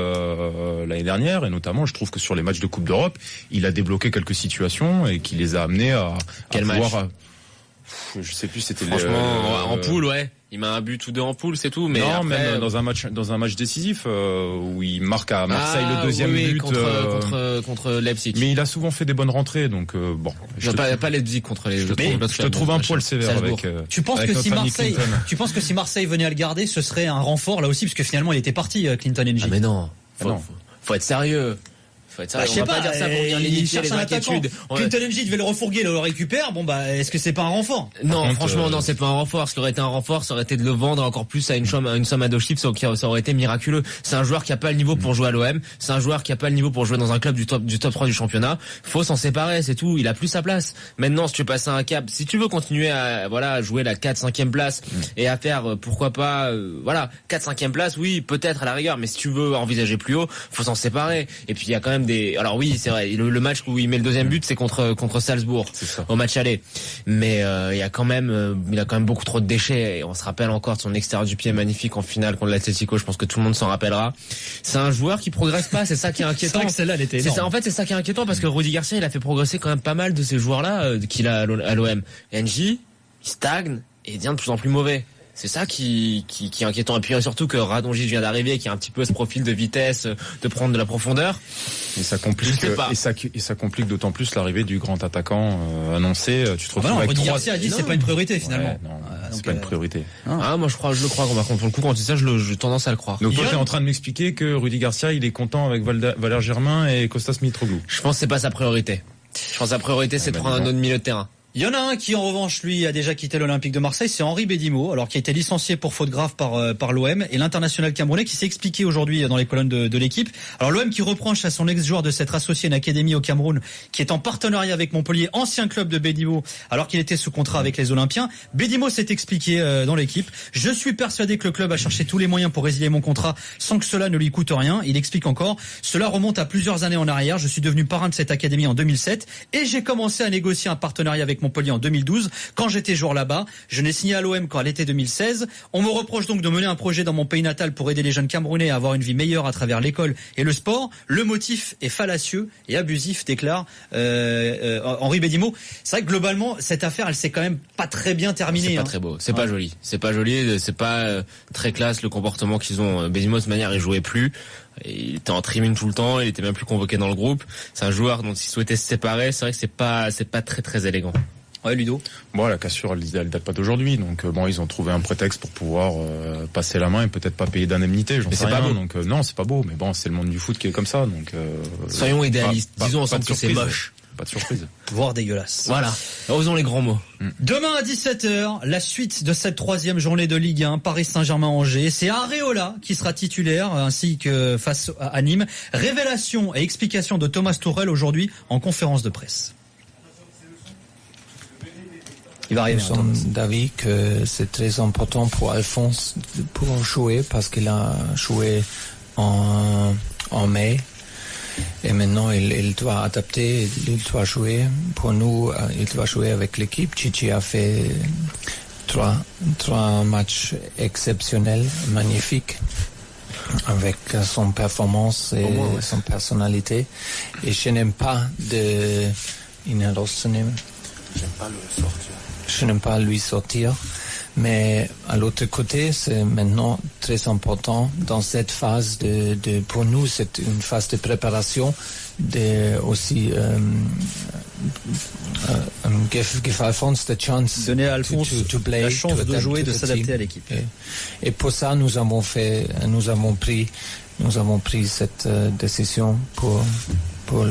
l'année dernière, et notamment, je trouve que sur les matchs de Coupe d'Europe, il a débloqué quelques situations et qui les a amenés à pouvoir. Je sais plus, c'était franchement en poule, ouais. Il met un but ou 2 en poule, c'est tout. Mais non, après, même dans un match décisif où il marque à Marseille le deuxième but contre Leipzig. Mais il a souvent fait des bonnes rentrées, donc bon. Pas Leipzig contre les. Je te trouve un poil sévère avec. Tu penses que si Marseille venait à le garder, ce serait un renfort là aussi, parce que finalement il était parti, Clinton Ng. Ah mais non. Faut être sérieux. Je sais pas dire ça pour bien limiter les inquiétudes. Clinton Ng devait le refourguer, le récupère. Bon est-ce que c'est pas un renfort? Non, franchement non, c'est pas un renfort. Ce qui aurait été un renfort, ça aurait été de le vendre encore plus à une somme à 2 chiffres, ça aurait été miraculeux. C'est un joueur qui a pas le niveau pour jouer à l'OM. C'est un joueur qui a pas le niveau pour jouer dans un club du top 3 du championnat. Faut s'en séparer, c'est tout. Il a plus sa place. Maintenant, si tu veux passer un cap, si tu veux continuer à jouer la 4-5e place et à faire pourquoi pas 4-5e place, oui, peut-être à la rigueur, mais si tu veux envisager plus haut, faut s'en séparer. Et puis il y a quand même alors oui, c'est vrai, le match où il met le 2e but, c'est contre Salzbourg au match aller. Mais il a quand même beaucoup trop de déchets, et on se rappelle encore de son extérieur du pied magnifique en finale contre l'Atlético, je pense que tout le monde s'en rappellera. C'est un joueur qui progresse pas, c'est ça qui est inquiétant. C'est vrai que celle-là, elle était énorme. En fait, c'est ça qui est inquiétant, parce que Rudy Garcia, il a fait progresser quand même pas mal de ces joueurs-là qu'il a à l'OM. Ng, il stagne et il devient de plus en plus mauvais. C'est ça qui est inquiétant. Et puis surtout que Radonjic vient d'arriver, qui a un petit peu ce profil de vitesse, de prendre de la profondeur. Et ça complique d'autant plus l'arrivée du grand attaquant annoncé. Tu te retrouves avec Rudy Garcia a dit c'est pas une priorité finalement. Ouais, c'est pas une priorité. Moi je le crois. Par contre, pour le coup, quand tu dis ça, j'ai tendance à le croire. Donc toi, t'es en train de m'expliquer que Rudy Garcia, il est content avec Valère Germain et Kostas Mitroglou. Je pense que c'est pas sa priorité. Je pense que sa priorité, c'est de prendre un autre milieu de terrain. Il y en a un qui, en revanche, lui, a déjà quitté l'Olympique de Marseille, c'est Henri Bédimo, alors qui a été licencié pour faute grave par l'OM, et l'international camerounais qui s'est expliqué aujourd'hui dans les colonnes de l'équipe. Alors l'OM qui reproche à son ex-joueur de s'être associé à une académie au Cameroun, qui est en partenariat avec Montpellier, ancien club de Bédimo, alors qu'il était sous contrat avec les Olympiens. Bédimo s'est expliqué dans l'équipe. Je suis persuadé que le club a cherché tous les moyens pour résilier mon contrat sans que cela ne lui coûte rien. Il explique encore, cela remonte à plusieurs années en arrière. Je suis devenu parrain de cette académie en 2007 et j'ai commencé à négocier un partenariat avec Montpellier en 2012 quand j'étais joueur là-bas. Je n'ai signé à l'OM qu'à l'été 2016. On me reproche donc de mener un projet dans mon pays natal pour aider les jeunes Camerounais à avoir une vie meilleure à travers l'école et le sport. Le motif est fallacieux et abusif, déclare Henri Bédimo. C'est vrai que globalement cette affaire, elle s'est quand même pas très bien terminée. C'est pas très beau, c'est pas joli, c'est pas très classe le comportement qu'ils ont. Bédimo de cette manière, il jouait plus. Il était en tribune tout le temps, il était même plus convoqué dans le groupe. C'est un joueur dont il souhaitait se séparer. C'est vrai que c'est pas très très élégant. Ouais, Ludo. Bon, la cassure, elle date pas d'aujourd'hui, donc ils ont trouvé un prétexte pour pouvoir passer la main et peut-être pas payer d'indemnité. J'en sais rien. Pas beau. Donc non, c'est pas beau, mais bon, c'est le monde du foot qui est comme ça. Donc soyons idéalistes. Disons ensemble que c'est moche. Pas de surprise. Voire dégueulasse. Voilà. Osons les grands mots. Demain à 17h, la suite de cette 3e journée de Ligue 1, Paris Saint-Germain-Angers. C'est Areola qui sera titulaire, ainsi que face à Nîmes. Révélation et explication de Thomas Tuchel aujourd'hui en conférence de presse. Il va arriver. Nous sommes d'avis que c'est très important pour Alphonse pour jouer parce qu'il a joué en mai et maintenant il doit adapter, il doit jouer. Pour nous, il doit jouer avec l'équipe. Gigi a fait trois matchs exceptionnels, magnifiques, avec son performance et son personnalité. Et je n'aime pas je n'aime pas lui sortir, mais à l'autre côté, c'est maintenant très important dans cette phase pour nous, c'est une phase de préparation, aussi give Alphonse the chance, donner à Alphonse la chance de jouer, de s'adapter à l'équipe. Et pour ça, nous avons pris cette décision pour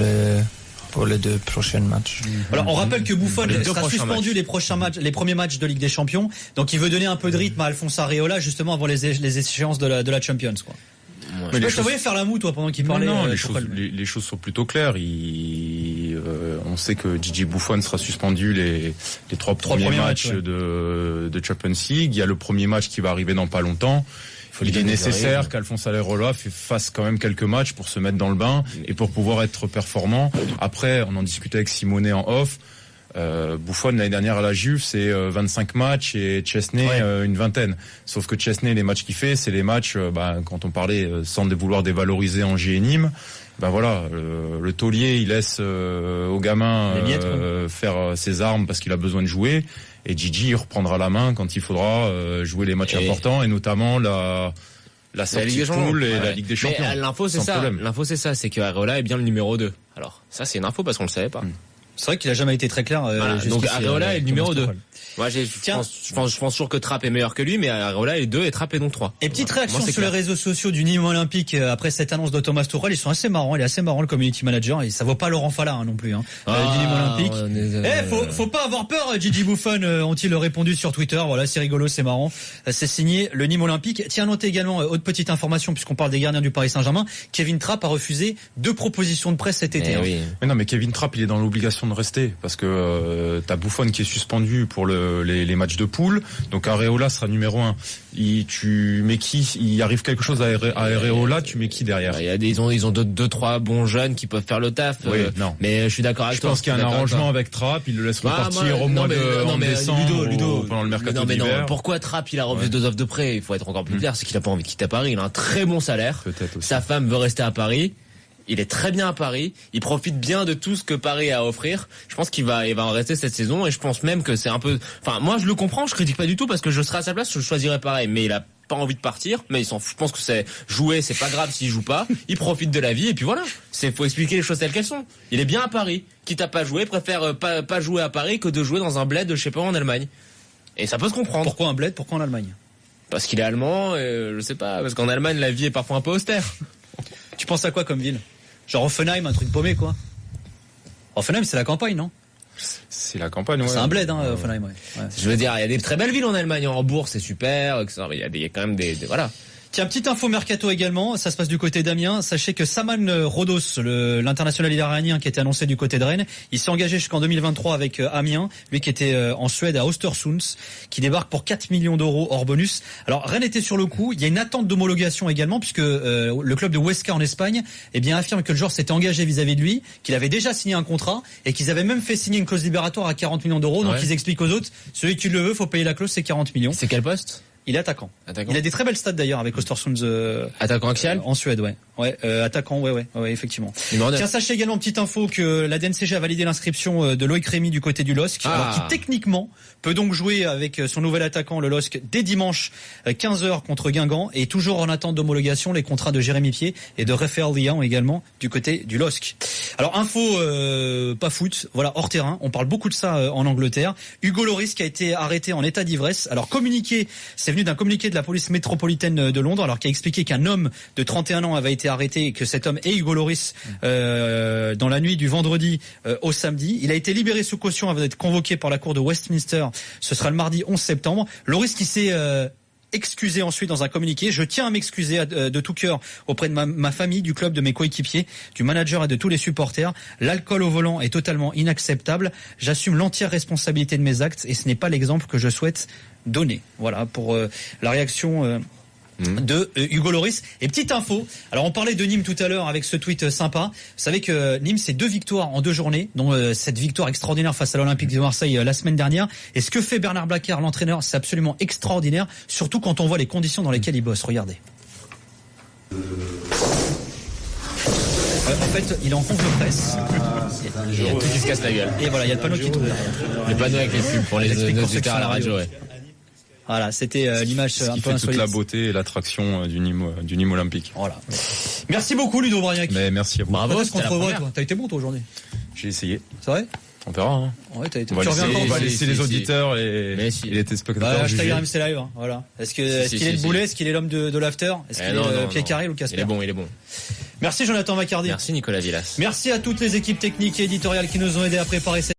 les 2 prochains matchs. Alors on rappelle que Buffon sera suspendu les premiers matchs de Ligue des Champions, donc il veut donner un peu de rythme à Alphonse Areola justement avant les échéances de la Champions, quoi. Ouais. Je te voyais faire la moue toi pendant qu'il parlait. Non, les choses sont plutôt claires. On sait que Gigi Buffon sera suspendu les 3 premiers matchs de Champions League. Il y a le premier match qui va arriver dans pas longtemps. Il est nécessaire qu'Alphonse Areola fasse quand même quelques matchs pour se mettre dans le bain et pour pouvoir être performant. Après, on en discutait avec Simone en off. Buffon l'année dernière à la Juve, c'est 25 matchs et Chesney une vingtaine. Sauf que Chesney, les matchs qu'il fait, c'est les matchs, quand on parlait sans vouloir dévaloriser Angers et Nîmes, le taulier, il laisse au gamin faire ses armes parce qu'il a besoin de jouer. Et Gigi il reprendra la main quand il faudra jouer les matchs importants et notamment la sortie de poule et la Ligue des Champions. Mais l'info c'est ça. L'info c'est ça, c'est que Areola est bien le numéro 2. Alors ça c'est une info parce qu'on le savait pas. C'est vrai qu'il a jamais été très clair. Donc Areola est le numéro 2. Moi, je pense toujours que Trapp est meilleur que lui, mais Areola est 2 et Trapp est donc 3. Et petite réaction sur les réseaux sociaux du Nîmes Olympique après cette annonce de Thomas Tuchel, ils sont assez marrants. Il est assez marrant le community manager et ça vaut pas Laurent Fallard non plus. Du Nîmes Olympique. Faut pas avoir peur. Gigi Buffon ont-ils répondu sur Twitter. Voilà, c'est rigolo, c'est marrant. C'est signé le Nîmes Olympique. Tiens, notez également autre petite information puisqu'on parle des gardiens du Paris Saint-Germain. Kevin Trapp a refusé 2 propositions de presse cet été. Oui. Mais non, mais Kevin Trapp, il est dans l'obligation de rester parce que t'as Buffon qui est suspendu pour les matchs de poule, donc Areola sera numéro 1. Tu mets qui? Il arrive quelque chose à Areola, tu mets qui derrière? Ils ont 2-3 bons jeunes qui peuvent faire le taf. Non. Mais je suis d'accord avec toi. Je pense qu'il y a un arrangement avec Trapp, il le laisse repartir au mois de décembre Ludo, pendant le mercato d'hiver. Pourquoi Trapp il a refusé 2 offres de prêt? Il faut être encore plus clair, c'est qu'il a pas envie de quitter Paris. Il a un très bon salaire. Peut-être aussi. Sa femme veut rester à Paris. Il est très bien à Paris. Il profite bien de tout ce que Paris a à offrir. Je pense qu'il va en rester cette saison et je pense même que c'est un peu, moi, je le comprends, je critique pas du tout parce que je serais à sa place, je choisirais pareil. Mais il a pas envie de partir, mais il s'en fout. Je pense que c'est jouer, c'est pas grave s'il joue pas. Il profite de la vie et puis voilà. Faut expliquer les choses telles qu'elles sont. Il est bien à Paris. Quitte à pas jouer, préfère pas jouer à Paris que de jouer dans un bled, je sais pas, en Allemagne. Et ça peut se comprendre. Pourquoi un bled? Pourquoi en Allemagne? Parce qu'il est allemand, je sais pas, parce qu'en Allemagne, la vie est parfois un peu austère. Tu penses à quoi comme ville? Genre Offenheim, un truc paumé, quoi. Offenheim, c'est la campagne, non? C'est la campagne, ouais. C'est un bled, Offenheim, ouais. Je veux dire, il y a des très belles villes en Allemagne, en Hambourg, c'est super, etc. Il y a quand même des voilà. Tiens, petite info mercato également, ça se passe du côté d'Amiens. Sachez que Saman Rodos, l'international iranien qui était annoncé du côté de Rennes, il s'est engagé jusqu'en 2023 avec Amiens, lui qui était en Suède à Östersund, qui débarque pour 4 millions d'euros hors bonus. Alors Rennes était sur le coup, il y a une attente d'homologation également puisque le club de Huesca en Espagne affirme que le joueur s'était engagé vis-à-vis de lui, qu'il avait déjà signé un contrat et qu'ils avaient même fait signer une clause libératoire à 40 millions d'euros. Donc ils expliquent aux autres, celui qui le veut, faut payer la clause, c'est 40 millions. C'est quel poste? Il est attaquant. Il a des très belles stats d'ailleurs avec Östersund. Attaquant axial en Suède, ouais. Attaquant, ouais, effectivement. Tiens, sachez également, petite info, que la DNCG a validé l'inscription de Loïc Rémy du côté du LOSC, alors qui techniquement peut donc jouer avec son nouvel attaquant, le LOSC, dès dimanche 15h contre Guingamp, et toujours en attente d'homologation les contrats de Jérémy Pied et de Raphaël Lyon également du côté du LOSC. Alors info pas foot, voilà, hors terrain, on parle beaucoup de ça en Angleterre. Hugo Lloris qui a été arrêté en état d'ivresse. Alors c'est venu d'un communiqué de la police métropolitaine de Londres, alors qui a expliqué qu'un homme de 31 ans avait été été arrêté et que cet homme est Hugo Lloris dans la nuit du vendredi au samedi. Il a été libéré sous caution avant d'être convoqué par la cour de Westminster. Ce sera le mardi 11 septembre. Lloris qui s'est excusé ensuite dans un communiqué. Je tiens à m'excuser de tout cœur auprès de ma famille, du club, de mes coéquipiers, du manager et de tous les supporters. L'alcool au volant est totalement inacceptable. J'assume l'entière responsabilité de mes actes et ce n'est pas l'exemple que je souhaite donner. Voilà pour la réaction de Hugo Lloris. Et petite info, alors on parlait de Nîmes tout à l'heure avec ce tweet sympa. Vous savez que Nîmes c'est 2 victoires en 2 journées, dont cette victoire extraordinaire face à l'Olympique de Marseille la semaine dernière. Et ce que fait Bernard Blacard, l'entraîneur, c'est absolument extraordinaire, surtout quand on voit les conditions dans lesquelles il bosse. Regardez. En fait, il est en conf de presse. Il y a tout qui se casse la gueule. Et voilà, il y a le panneau qui tourne. Le panneau avec les pubs pour les auditeurs à la radio, ouais. Voilà, c'était l'image un peu insolite. Toute la beauté et l'attraction du Nîmes olympique. Voilà. Merci beaucoup Ludo Bragnac. Mais merci à vous. Bravo, c'était contre toi. T'as été bon toi aujourd'hui. J'ai essayé. C'est vrai? On verra. Hein. Ouais, t'as été. On va laisser les auditeurs et les téléspectateurs. Hashtag RMC Live. Hein, voilà. Est-ce qu'il est le boulet? Est-ce qu'il est l'homme de l'after? Est-ce qu'il est Pierre Carré ou Casper? Il est bon. Merci Jonathan Maccardy. Merci Nicolas Villas. Merci à toutes les équipes techniques et éditoriales qui nous ont aidés à préparer cette